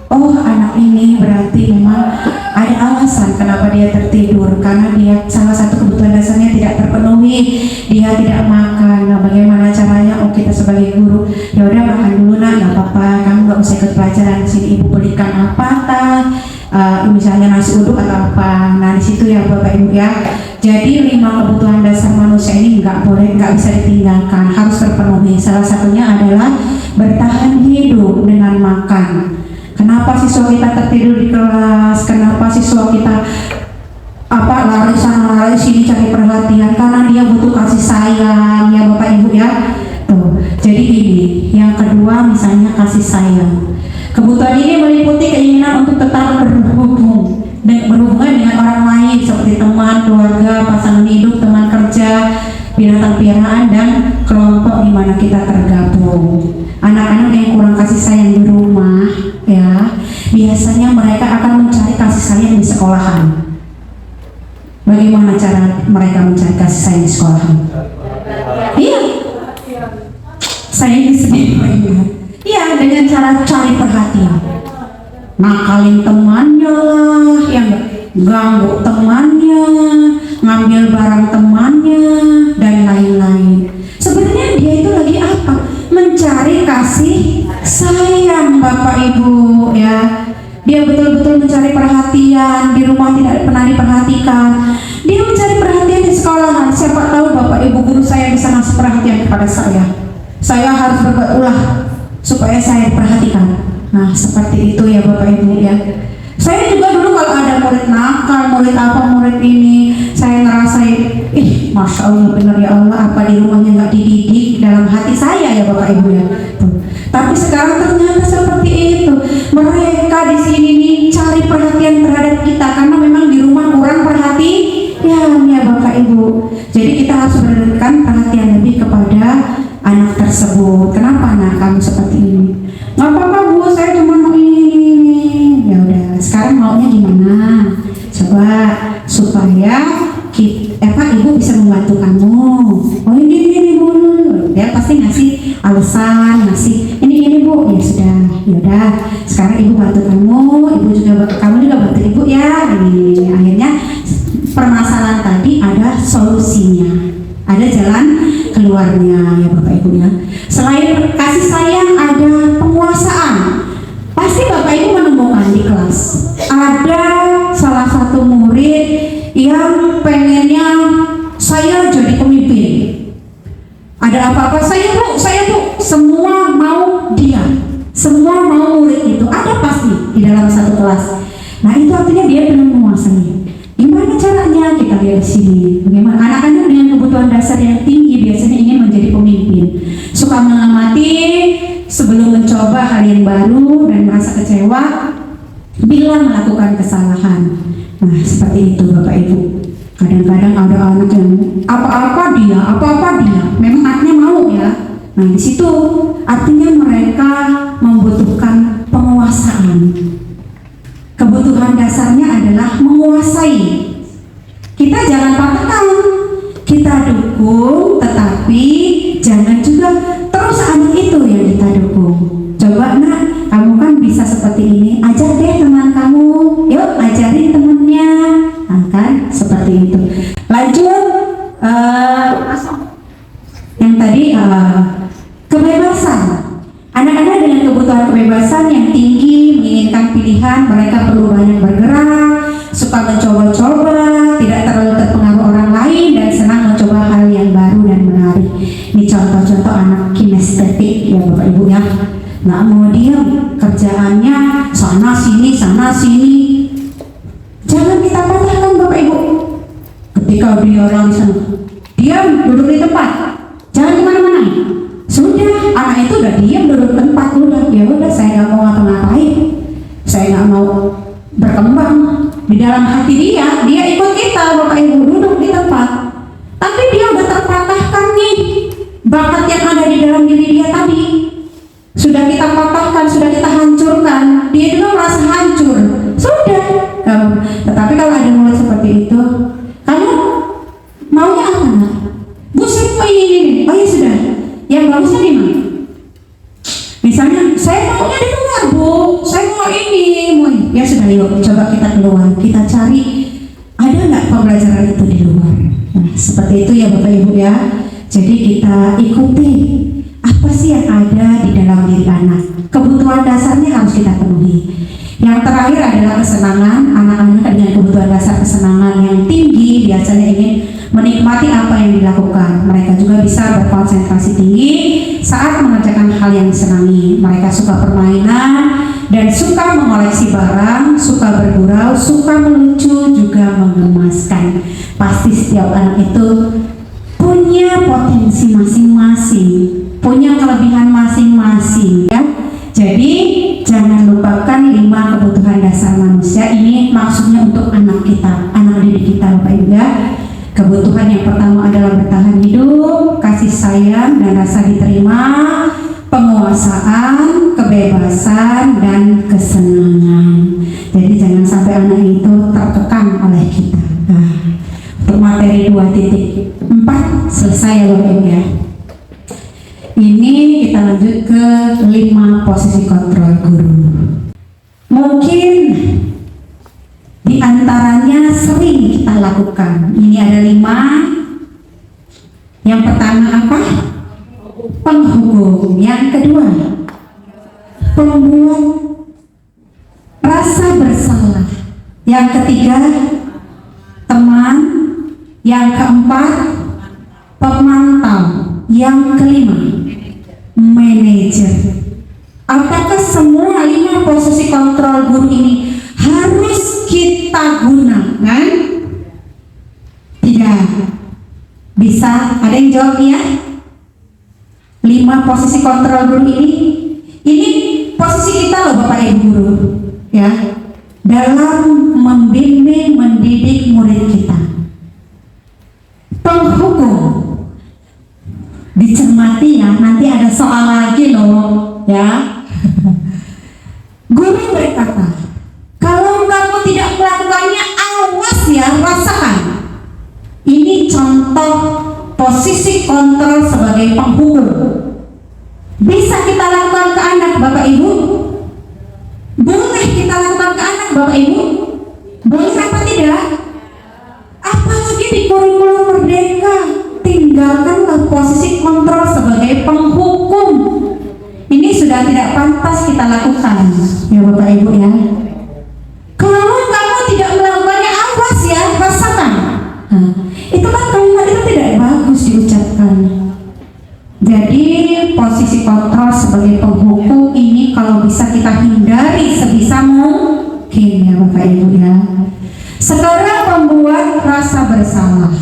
[SPEAKER 1] Oh, anak ini berarti memang ada alasan kenapa dia tertidur, karena dia salah satu kebutuhan dasarnya tidak terpenuhi, dia tidak makan. Nah, bagaimana caranya? Oh, kita sebagai guru, ya udah makan dulu nak, nggak apa-apa, kamu nggak usah ikut pelajaran di sini, ibu berikan apa misalnya nasi uduk atau apa. Nah, di situ ya Bapak Ibu ya. Jadi 5 kebutuhan dasar manusia ini nggak bisa ditinggalkan, harus terpenuhi. Salah satunya adalah bertahan hidup dengan makan. Kenapa siswa kita tertidur di kelas? Kenapa siswa kita lari sana lari sini cari perhatian? Karena dia butuh kasih sayang ya Bapak Ibu ya. Tuh. Jadi ini yang kedua misalnya kasih sayang. Kebutuhan ini meliputi keinginan untuk tetap berhubungan dengan orang lain seperti teman, keluarga, pasangan hidup, teman kerja, binatang piaraan, dan kelompok di mana kita tergabung. Anak-anak yang kurang kasih sayang di rumah ya, biasanya mereka akan mencari kasih sayang di sekolahan. Bagaimana cara mereka mencari kasih sayang di sekolahan? Iya, sayang di sekolah. Iya, dengan cara cari perhatian, nakalin temannya lah, yang ganggu temannya, ngambil barang temannya, dan lain-lain. Sebenarnya dia itu lagi apa? Mencari kasih sayang Bapak Ibu ya. Dia betul-betul mencari perhatian, di rumah tidak pernah diperhatikan. Dia mencari perhatian di sekolahan. Siapa tahu Bapak Ibu guru saya bisa ngasih perhatian kepada saya. Saya harus berbuat ulah supaya saya diperhatikan. Nah, seperti itu ya Bapak Ibu ya. Saya juga dulu kalau ada murid nakal, murid apa, murid ini, saya ngerasain, Masya Allah benar ya Allah, apa di rumahnya nggak dididik dalam hati saya ya Bapak Ibu ya. Tuh. Tapi sekarang ternyata seperti itu. Mereka di sini nih cari perhatian terhadap kita karena memang di rumah kurang perhatian ya Bapak Ibu. Jadi kita harus berikan perhatian lebih kepada anak tersebut. Kenapa anak kamu seperti ini? Nggak apa-apa Bu, saya cuma mau ini. Ya udah, sekarang maunya gimana? Coba supaya ibu bisa membantu kamu. Oh ini Bu, dia pasti ngasih alasan, ngasih ini Bu. Ya sudah, ya udah. Sekarang ibu bantu kamu, kamu juga bantu ibu ya. Ini akhirnya permasalahan tadi ada solusinya, ada jalan keluarnya ya Bapak Ibu ya. Selain kasih sayang ada penguasaan. Pasti Bapak Ibu menemukan di kelas ada salah satu murid yang pengennya saya jadi pemimpin. Ada apa-apa saya Bu, semua mau dia, semua mau murid itu ada pasti di dalam satu kelas. Nah itu artinya dia belum menguasai. Gimana caranya kita lihat di sini? Bagaimana anak-anak dengan kebutuhan dasar yang tinggi biasanya ingin menjadi pemimpin, suka mengamati sebelum mencoba hal yang baru dan merasa kecewa bila melakukan kesalahan. Nah seperti itu Bapak Ibu. Kadang-kadang ada anak yang apa-apa dia, memang artinya mau ya. Nah di situ artinya mereka membutuhkan penguasaan. Kebutuhan dasarnya adalah menguasai. Kita jangan patahkan, kita dukung, tetapi jangan juga terus anak itu yang kita dukung. Coba nak, kamu kan bisa seperti ini, ajar deh teman kamu, yuk ajarin temennya. Nah, kan seperti itu. Lanjut, yang tadi kebebasan. Anak-anak dengan kebutuhan kebebasan yang tinggi, menginginkan pilihan, mereka perlu banyak bergerak, suka mencoba-coba, tidak terlalu terpengaruh orang lain, dan senang mencoba hal yang baru dan menarik. Ini contoh-contoh anak kinestetik ya Bapak Ibu ya. Nggak mau diam, kerjaannya sana sini. Jangan kita patahkan Bapak Ibu. Ketika dia orang di sana, diam, duduk di tempat, jangan kemana-mana. Sudah, anak itu udah diam duduk di tempat, ya udah saya nggak mau ngapa-ngapain, saya nggak mau berkembang. Di dalam hati dia ikut kita Bapak Ibu duduk di tempat, tapi dia udah terpatahkan nih bakat yang ada di dalam diri dia tadi. Sudah kita patahkan, sudah kita hancurkan, dia juga merasa hancur. Sudah, tetapi kalau ada mulut seperti itu, kamu maunya apa nak? Bu, saya mau ini. Oh ya sudah. Yang bagusnya di mana? Misalnya, saya maunya di luar Bu, saya mau ini. Ya sudah, yuk coba kita keluar, kita cari ada nggak pembelajaran itu di luar. Nah, seperti itu ya Bapak Ibu ya. Jadi kita ikuti apa sih yang ada di dalam diri anak. Kebutuhan dasarnya harus kita penuhi. Yang terakhir adalah kesenangan. Anak-anak dengan kebutuhan dasar kesenangan yang tinggi biasanya ingin menikmati apa yang dilakukan. Mereka juga bisa berkonsentrasi tinggi saat mengerjakan hal yang disenangi. Mereka suka permainan dan suka mengoleksi barang, suka bergurau, suka melucu, juga menggemaskan. Pasti setiap anak itu punya potensi masing-masing, punya kelebihan masing-masing ya. Jadi jangan lupakan 5 kebutuhan dasar manusia. Ini maksudnya untuk anak kita, anak didik kita Bapak Ibu ya. Kebutuhan yang pertama adalah bertahan hidup, kasih sayang dan rasa diterima, penguasaan, kebebasan, dan kesenangan. Jadi jangan sampai anak itu tertekan oleh kita. Nah, untuk materi 2.4 selesai ya Bapak Ibu ya. Ini kita lanjut ke 5 posisi kontrol guru. Mungkin di antaranya sering kita lakukan. Ini ada Yang kedua, pembuat rasa bersalah. Yang ketiga, teman. Yang keempat, pemantau. Yang kelima, manajer. Apakah semua 5 posisi kontrol guru ini harus kita gunakan? Tidak. Bisa, ada yang jawab ya? 5 posisi kontrol guru ini posisi kita loh Bapak Ibu guru, ya, dalam membimbing mendidik murid kita. Penghukum, dicermati ya, nanti ada soal lagi loh, ya. Guru berkata, kalau kamu tidak melakukannya, awas ya, rasakan. Ini contoh posisi kontrol sebagai penghukum. Bisa kita lakukan ke anak Bapak Ibu? Boleh kita lakukan ke anak Bapak Ibu? Boleh apa tidak? Apalagi di kurikulum merdeka, tinggalkanlah posisi kontrol sebagai penghukum. Ini sudah tidak pantas kita lakukan, ya Bapak Ibu ya. Kalau kamu tidak melakukannya, awas ya, rasakan. Itu kan kalimat itu tidak bagus diucapkan. Jadi posisi kontrol sebagai penghukum ini kalau bisa kita hindari sebisa mungkin ya Bapak Ibu ya. Sekarang pembuat rasa bersalah.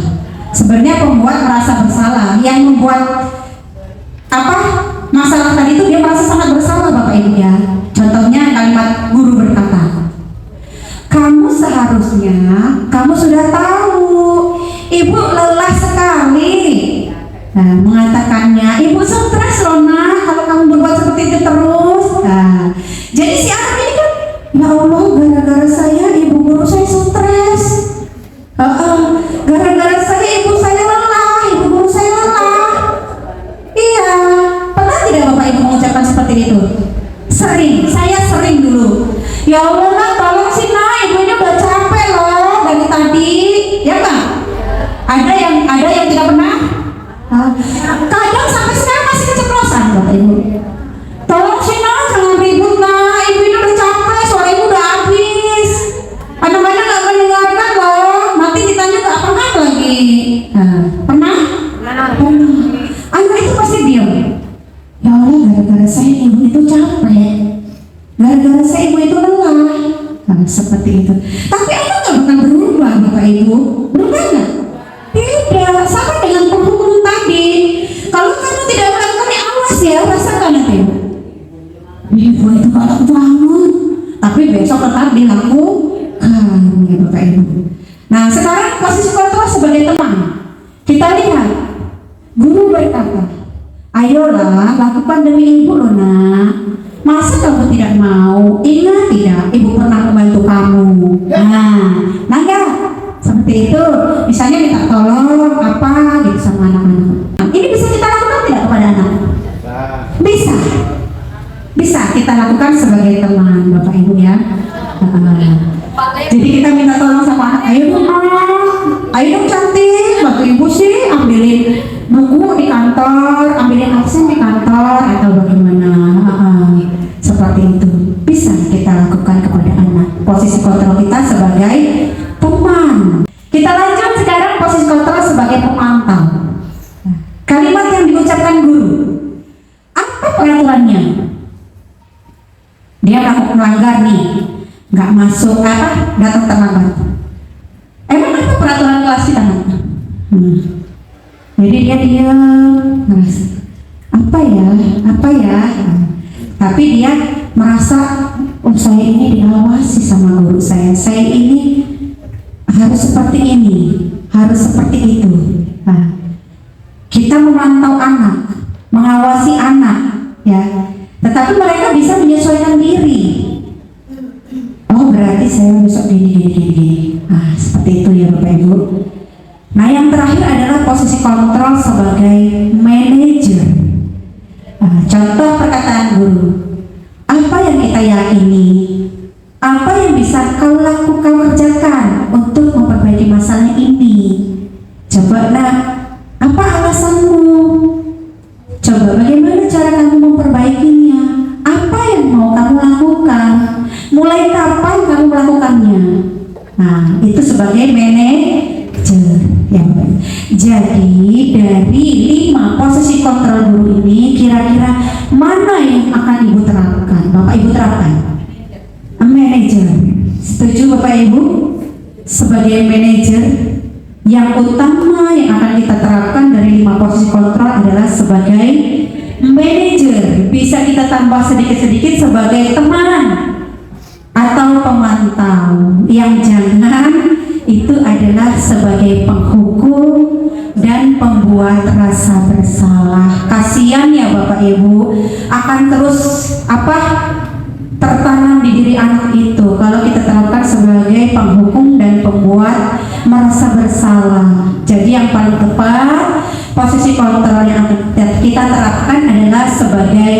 [SPEAKER 1] Sebenarnya pembuat rasa bersalah yang membuat apa masalah tadi itu dia merasa sangat bersalah Bapak Ibu ya. Contohnya kalimat guru berkata, kamu seharusnya, kamu sudah tahu ibu lelah sekali. Nah, mengatakannya, ibu stres loh nak kalau kamu berbuat seperti itu terus. Nah, jadi si anak ini kan, ya Allah, gara-gara saya ibu guru saya stres. Gara-gara saya ibu saya lelah, ibu guru saya lelah. Iya, pernah tidak Bapak Ibu mengucapkan seperti itu? Sering, saya sering dulu. Ya Allah nak, tolong sih nak, ibu ini udah capek loh dari tadi, ya Pak? Ada yang tidak pernah? Kadang sampai sekarang masih keceplosan Bapak Ibu. Tolong sih nak, jangan ribut nak, ibu ini udah capek, suara ibu udah habis. Anak-anak gak mendengarkan loh, nanti ditanya ke apa lagi. Pernah? Pernah. Anak itu pasti diam. Ya Allah, gara-gara saya ibu itu capek, gara-gara saya ibu itu lelah. Seperti itu. Tapi anak gak bakal berubah Bapak Ibu. Berubah gak? Tidak, sama dengan penghukum tadi. Kalau kamu tidak melakukannya, awas ya, rasakan nanti. Ibu itu galak banget, tapi besok tetap dilakukan ya Bapak Ibu. Nah sekarang posisi kontrol sebagai teman. Kita lihat, guru berkata, ayolah lakukan demi ibu loh nak. Masa kamu tidak mau? Ingat tidak, ibu pernah membantu kamu. Nah enggak? Seperti itu, misalnya minta tolong apa gitu sama anak-anak. Ini bisa kita lakukan tidak kepada anak? Bisa. Bisa kita lakukan sebagai teman Bapak Ibu ya. Jadi kita minta tolong sama anak, ayo dong ayo dong cantik, bantu ibu sih ambilin buku di kantor, ambilin absen di kantor atau bagaimana. Seperti itu bisa kita lakukan kepada anak. Posisi kontrol kita sebagai teman. Kita lanjut sekarang posisi kontrol sebagai pemantau. Kalimat yang diucapkan guru, apa peraturannya? Dia melanggar nih, nggak masuk datang terlambat. Emang apa peraturan kelas kita? Jadi dia diam, merasa apa ya? Tapi dia merasa, oh saya ini diawasi sama guru saya ini harus seperti ini, harus seperti itu. Nah, kita memantau anak, mengawasi anak, ya. Tetapi mereka bisa menyesuaikan diri. Oh berarti saya besok gini. Nah seperti itu ya Bapak Ibu. Nah yang terakhir adalah posisi kontrol sebagai manajer. Contoh perkataan guru. Apa yang kita yakini? Apa yang bisa kau lakukan, kerjakan untuk memperbaiki masalah ini? Coba nak, apa alasanmu? Coba bagaimana cara kamu memperbaiki ya Bapak. Jadi dari 5 posisi kontrol guru ini kira-kira mana yang akan Ibu terapkan? Bapak Ibu terapkan? Manajer. Setuju Bapak Ibu? Sebagai manajer, yang utama yang akan kita terapkan dari 5 posisi kontrol adalah sebagai manajer. Bisa kita tambah sedikit-sedikit sebagai teman atau pemantau. Yang jangan itu adalah sebagai penghukum dan pembuat rasa bersalah. Kasihan ya Bapak Ibu, akan terus tertanam di diri anak itu kalau kita terapkan sebagai penghukum dan pembuat merasa bersalah. Jadi yang paling tepat posisi kontrol yang kita terapkan adalah sebagai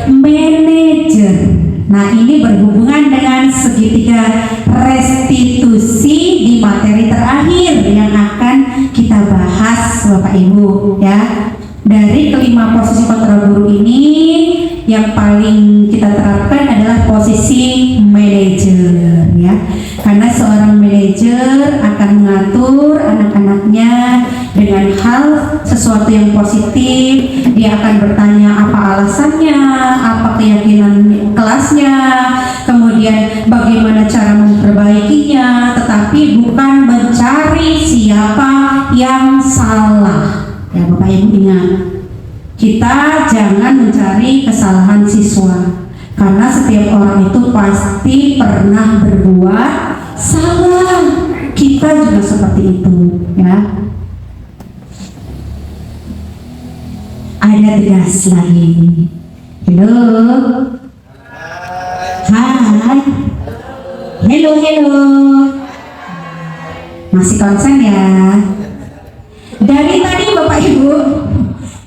[SPEAKER 1] manajer. Nah, ini berhubungan dengan segitiga restitusi di materi terakhir yang akan kita bahas Bapak Ibu ya. Dari kelima posisi kontrol guru ini yang paling kita terapkan adalah posisi manajer ya. Karena seorang manajer akan mengatur anak-anaknya dengan hal sesuatu yang positif. Dia akan bertanya apa alasannya, apa keyakinan kelasnya, kemudian bagaimana cara memperbaikinya, tetapi bukan mencari siapa yang salah. Ya Bapak Ibu ingat, kita jangan mencari kesalahan siswa, karena setiap orang itu pasti pernah berbuat salah. Kita juga seperti itu ya. Ada tugas lagi. Halo. Hai. Halo. Masih konsen ya? Dari tadi Bapak Ibu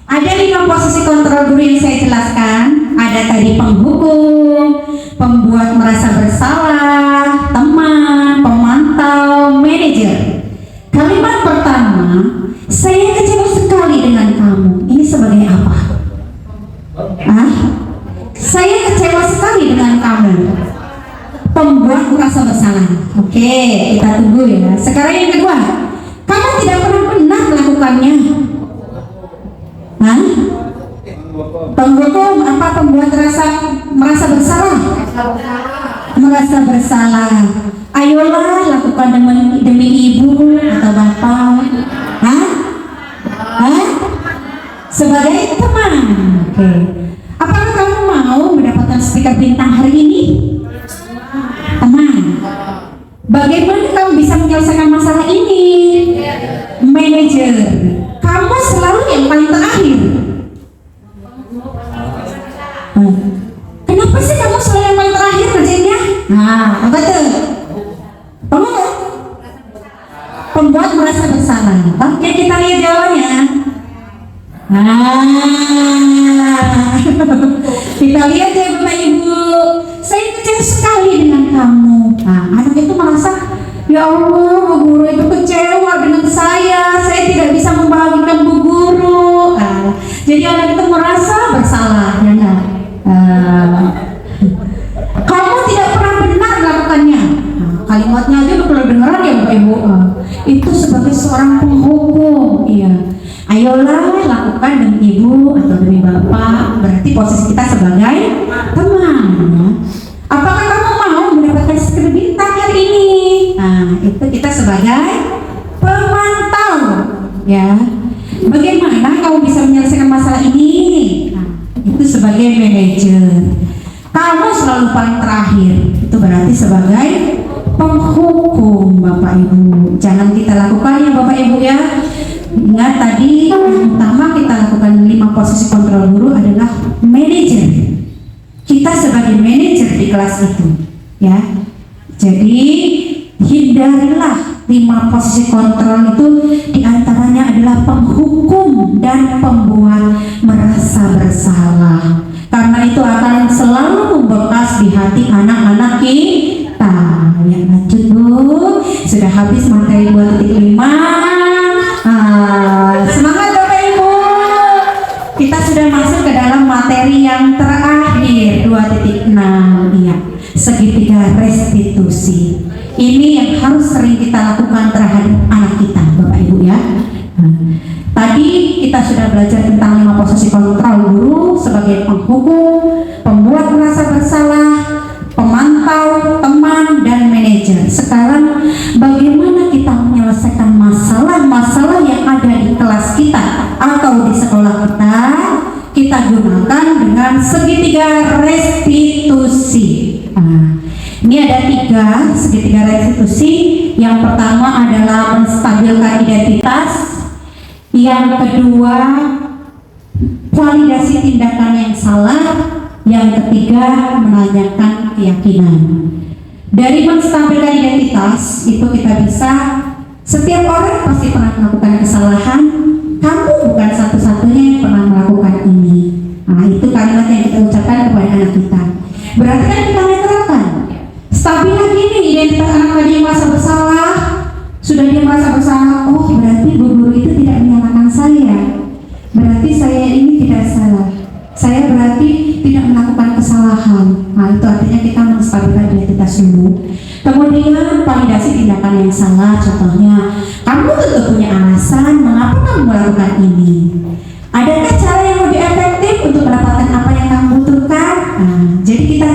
[SPEAKER 1] ada 5 posisi kontrol guru yang saya jelaskan. Ada tadi penghukum, pembuat merasa bersalah, teman, pemantau, manajer. Kalimat pertama, saya kecewa sekali dengan kamu. Ini sebagai apa? Saya kecewa sekali dengan kamu. Pembuat merasa bersalah. Oke, kita tunggu ya. Sekarang yang kedua, kamu tidak pernah benar melakukannya. Penghukum apa? Pembuat merasa bersalah. Merasa bersalah. Ayolah lakukan demi ibu atau bapak. Sebagai teman. Oke. Apakah kamu mau mendapatkan stiker bintang hari ini? Teman. Bagaimana kamu bisa menyelesaikan masalah ini? Manajer. Kamu selalu yang paling terakhir. Kenapa sih kamu selalu yang paling terakhir kerjanya? Apa tuh? Pembuat merasa bersalah. Oke, kita lihat jawabannya. Kita lihat ya Bapak Ibu. Saya kecewa sekali dengan kamu. Anak itu merasa, ya Allah, Bu Guru itu kecewa dengan saya tidak bisa membahagiakan Bu Guru. Jadi anak itu merasa bersalah, ya enggak? Kamu tidak pernah benar melakukannya. Kalimatnya aja udah pernah dengeran ya Bapak Ibu. Itu sebagai seorang penghukum, iya. Ayolah lakukan demi ibu atau demi bapak. Berarti posisi kita sebagai teman. Apakah kamu mau mendapatkan stiker bintang hari ini? Itu kita sebagai pemantau, ya. Bagaimana kamu bisa menyelesaikan masalah ini? Itu sebagai manajer. Kamu selalu paling terakhir. Itu berarti sebagai penghukum, Bapak Ibu. Jangan kita lakukan ya Bapak Ibu ya. Ingat tadi yang utama kita lakukan 5 posisi kontrol guru adalah manajer. Kita sebagai manajer di kelas itu, ya. Jadi hindarilah 5 posisi kontrol itu, diantaranya adalah penghukum dan pembuat merasa bersalah. Karena itu akan selalu membekas di hati anak-anak kita. Ya, lanjut Bu. Sudah habis materi 2.5. Semangat Bapak Ibu. Kita sudah masuk ke dalam materi yang terakhir 2.6, ya, segitiga restitusi. Ini yang harus sering kita lakukan terhadap anak kita Bapak Ibu ya. kita sudah belajar tentang 5 posisi kontrol guru sebagai penghukum, pembuat merasa bersalah, pemantau, teman, dan manajer. Sekarang bagaimana kita menyelesaikan masalah-masalah yang ada di kelas kita atau di sekolah kita? Kita gunakan dengan segitiga restitusi. Ini ada 3 segitiga restitusi. Yang pertama adalah menstabilkan identitas. Yang kedua, validasi tindakan yang salah. Yang ketiga, menanyakan keyakinan. Dari menstabilkan identitas itu kita bisa, setiap orang pasti pernah melakukan kesalahan. Kamu bukan satu-satunya yang pernah melakukan ini. Nah, itu kalimat yang kita ucapkan kepada anak kita. Berarti kan kita menerapkan. Stabil lagi nih identitas anak tadi yang merasa bersalah. Sudah dia merasa bersalah, oh berarti bu guru itu tidak menyalahkan saya. Berarti saya ini tidak salah. Saya berarti tidak melakukan kesalahan. Nah, itu artinya kita menstabilkan identitas dulu. Kemudian validasi tindakan yang salah. Contohnya, kamu tentu punya alasan mengapa kamu melakukan ini. Adakah cara yang lebih efektif untuk mendapatkan apa yang kamu butuhkan? Nah, jadi kita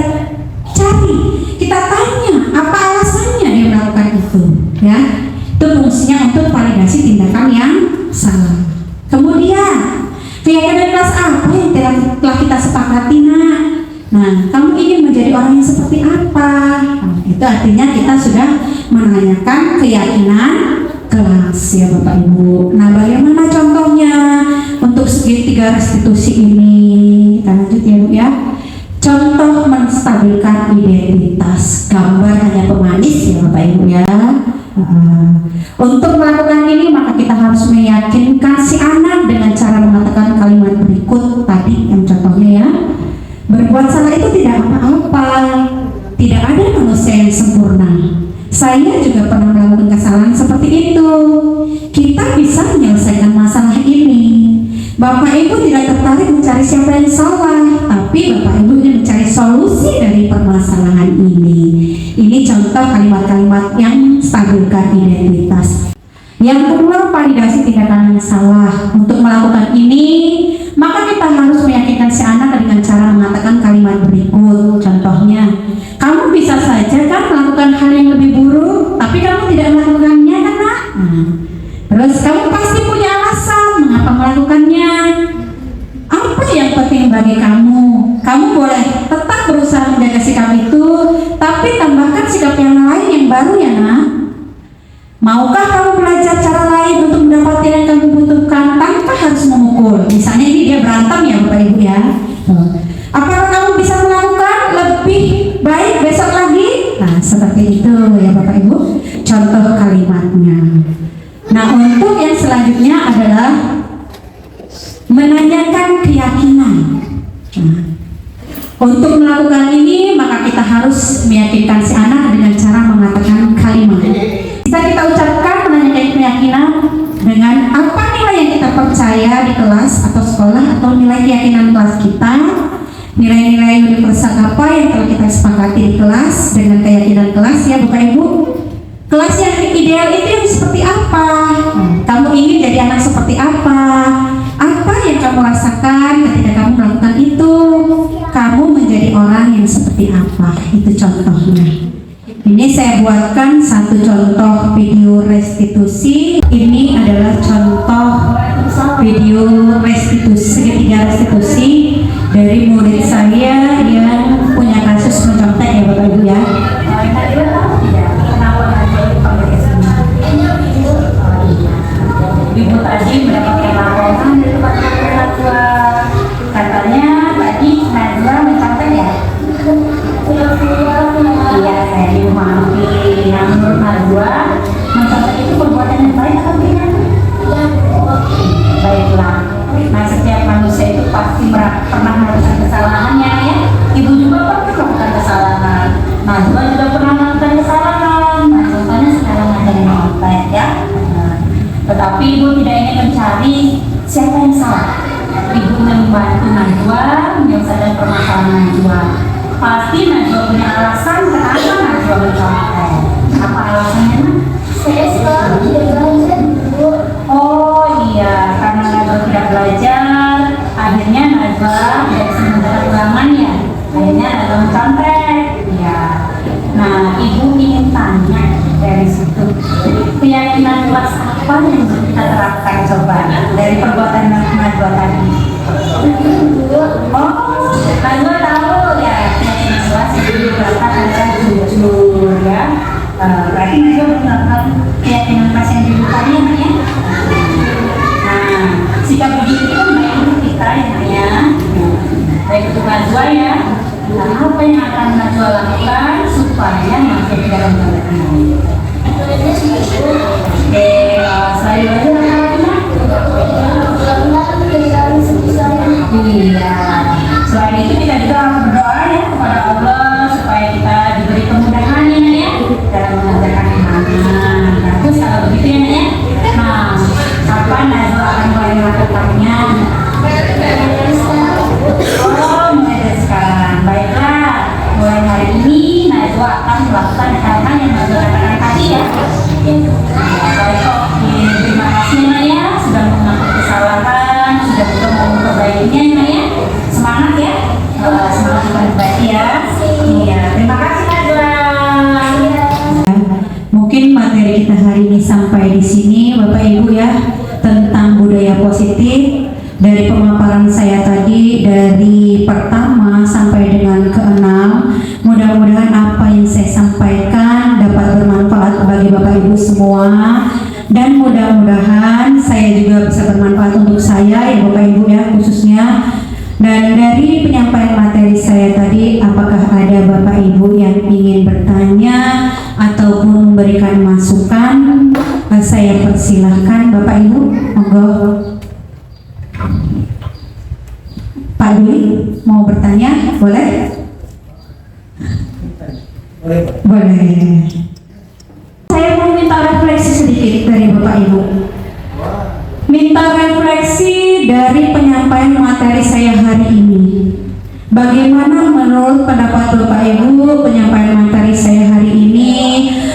[SPEAKER 1] cari, kita tanya apa alasannya dia melakukan itu, ya. Itu fungsinya untuk validasi tindakan yang salah. Kemudian keyakinan kelas apa yang telah kita sepakati, nak? Nah, kamu ingin menjadi orang yang seperti apa? Nah, itu artinya kita sudah menanyakan keyakinan kelas, ya Bapak Ibu. Nah, bagaimana contohnya untuk segitiga restitusi ini? Kita lanjut ya Bu ya. Contoh menstabilkan identitas. Gambar hanya pemanis ya Bapak Ibu ya. Untuk melakukan ini maka kita harus meyakinkan si anak dengan cara mengatakan kalimat berikut tadi yang contohnya ya. Berbuat salah itu tidak apa-apa. Tidak ada manusia yang sempurna. Saya juga pernah melakukan kesalahan seperti itu. Kita bisa menyelesaikan masalah ini. Bapak Ibu tidak tertarik mencari siapa yang salah, tapi Bapak Ibu ingin mencari solusi dari permasalahan ini. Ini contoh kalimat-kalimat yang stabilkan identitas. Yang kedua, validasi tindakan yang salah. Untuk melakukan ini, maka kita harus meyakinkan si anak dengan cara mengatakan kalimat berikut. Contohnya, kamu bisa saja kan melakukan hal yang lebih buruk, tapi kamu tidak melakukannya kan, nak? Terus kamu pasti punya alasan mengapa melakukannya. Apa yang penting bagi kamu? Kamu boleh tetap berusaha menjaga sikap itu, tapi tambahkan sikap yang lain yang baru ya nak. Maukah kamu belajar cara lain untuk mendapatkan yang kamu butuhkan tanpa harus memukul? Misalnya ini dia berantem ya Bapak Ibu ya. Apakah kamu bisa melakukan lebih baik besok lagi? Nah seperti itu ya Bapak Ibu contoh kalimatnya. Nah untuk yang selanjutnya adalah menanyakan keyakinan. Nah, untuk melakukan ini maka kita harus meyakinkan si anak dengan cara mengatakan kalimat. Bisa kita ucapkan menanyakan keyakinan dengan apa nilai yang kita percaya di kelas atau sekolah atau nilai keyakinan kelas kita, nilai-nilai universal apa yang telah kita sepakati di kelas dengan keyakinan kelas ya Bapak Ibu. Kelas yang ideal itu yang seperti apa? Kamu ingin jadi anak seperti apa? Apa yang kamu rasakan ketika kamu melakukan itu? Kamu menjadi orang yang seperti apa? Itu contohnya. Ini saya buatkan satu contoh video restitusi. Ini adalah contoh video restitusi, segitiga restitusi dari murid saya yang punya kasus mencontek ya Bapak Ibu ya. Ibu tadi mendapatkan laporan dari tempat Najwa. Katanya tadi Najwa mencontek ya? Iya, saya dimahami. Yang menurut Najwa, mencontek itu perbuatan yang baik atau tidak? Baiklah. Nah, setiap manusia itu pasti pernah melakukan kesalahannya ya. Ibu juga pernah melakukan kesalahan. Najwa juga pernah melakukan kesalahan. Nah, contohnya sekarang ada yang mencontek ya. Tetapi ibu tidak ingin mencari siapa yang salah. Ibu membantu Najwa menyelesaikan permasalahan Najwa. Pasti Najwa punya alasan kenapa Najwa mencontek. Apa alasannya? Saya sekarang tidak belajar. Oh iya, karena Najwa tidak belajar. apa yang kita terapkan coba dari perbuatan Najwa tadi? Oh, Najwa tahu ya, Najwa sebelum berangkat adalah jujur ya. Berarti Najwa menggunakan keyakinan pasien di tadi ya. Nah, sikap begitu itu baik untuk kita ya, baik untuk Najwa ya. Nah, apa yang akan Najwa lakukan supaya Najwa tidak mengalami? Selain itu iya. Selain itu kita juga berdoa ya kepada Allah supaya kita diberi kemudahan ya dalam mengerjakan ibadah. Nah, terus kalau begitu ya. Nah, kapan Najwa akan mulai melakukannya? Oh, mulai dari sekarang. Baiklah, mulai hari ini Najwa akan melakukan hal-hal yang Najwa katakan tadi ya. Baik, oke. Terima kasih ya sudah mengakui kesalahan, sudah juga mau memperbaikinya ya. Semangat ya, semangat memperbaiki ya. Iya, terima kasih Najwa. Mungkin materi kita hari ini sampai di sini, Bapak Ibu ya, tentang budaya positif. Dari pemaparan saya tadi dari pertama sampai dengan ke-6, mudah-mudahan apa yang saya sampaikan dapat bermanfaat bagi Bapak Ibu semua, dan mudah-mudahan saya juga bisa bermanfaat untuk saya ya Bapak Ibu ya khususnya. Dan dari penyampaian materi saya tadi, apakah ada Bapak Ibu yang ingin bertanya ataupun memberikan masukan? Saya persilahkan Bapak Ibu, monggo. Pak Dwi mau bertanya, boleh? Boleh. Saya mau minta refleksi sedikit dari Bapak Ibu. Minta refleksi dari penyampaian materi saya hari ini. Bagaimana menurut pendapat Bapak Ibu penyampaian materi saya hari ini?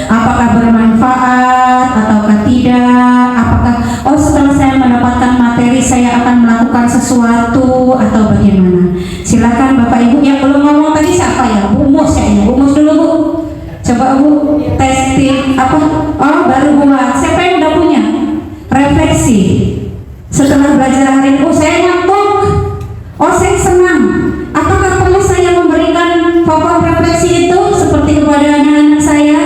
[SPEAKER 1] Apakah bermanfaat ataukah tidak? Apakah setelah saya mendapatkan materi saya akan melakukan sesuatu atau bagaimana? Silakan Bapak Ibu yang belum ngomong tadi siapa ya? Bu Mus kayaknya. Bu Mus dulu Bu. Coba Bu testing apa? Oh baru buat. Siapa yang udah punya? Refleksi. Setelah belajar hari ini, saya ngantuk. Saya senang. Apakah perlu saya memberikan pokok refleksi itu seperti kepada anak-anak saya?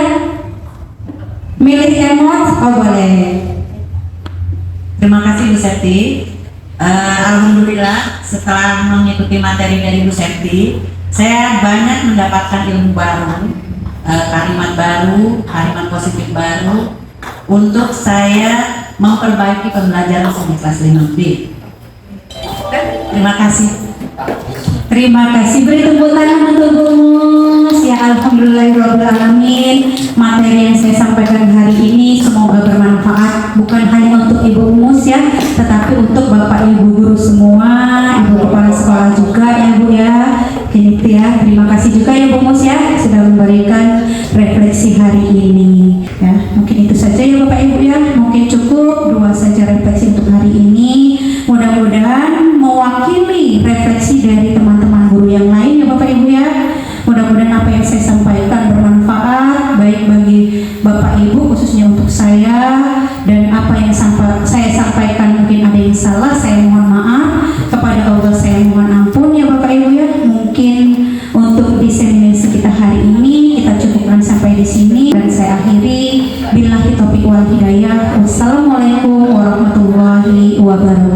[SPEAKER 1] Milih emot? Boleh.
[SPEAKER 5] Terima kasih Bu Septi. Alhamdulillah setelah mengikuti materi dari Bu Septi, saya banyak mendapatkan ilmu baru, kalimat baru, kalimat positif baru untuk saya memperbaiki pembelajaran saya kelas 5B. Terima kasih.
[SPEAKER 1] Terima kasih. Beri tepuk tangan untuk Bu Mus. Ya alhamdulillahirobbilalamin. Materi yang saya sampaikan hari ini semoga bermanfaat bukan hanya untuk Ibu Mus ya, tetapi untuk Bapak Ibu guru semua, Ibu kepala sekolah juga ya Bu ya. Gitu ya. Terima kasih juga ya Bu Mus ya sudah memberikan refleksi hari ini. Ya, mungkin itu saja ya Bapak Ibu ya. Mungkin cukup 2 saja refleksi untuk hari ini. Mudah-mudahan mewakili refleksi dari teman-teman guru yang lain ya Bapak Ibu ya. Mudah-mudahan apa yang saya sampaikan bermanfaat baik bagi Bapak Ibu khususnya untuk saya, dan apa yang saya sampaikan mungkin ada yang salah, saya mohon maaf. Kepada Allah saya mohon ampun ya Bapak Ibu ya. Mungkin untuk diseminasi kita hari ini kita cukupkan sampai di sini, dan saya akhiri billahi taufiq wal hidayah. Wassalamualaikum warahmatullahi wabarakatuh.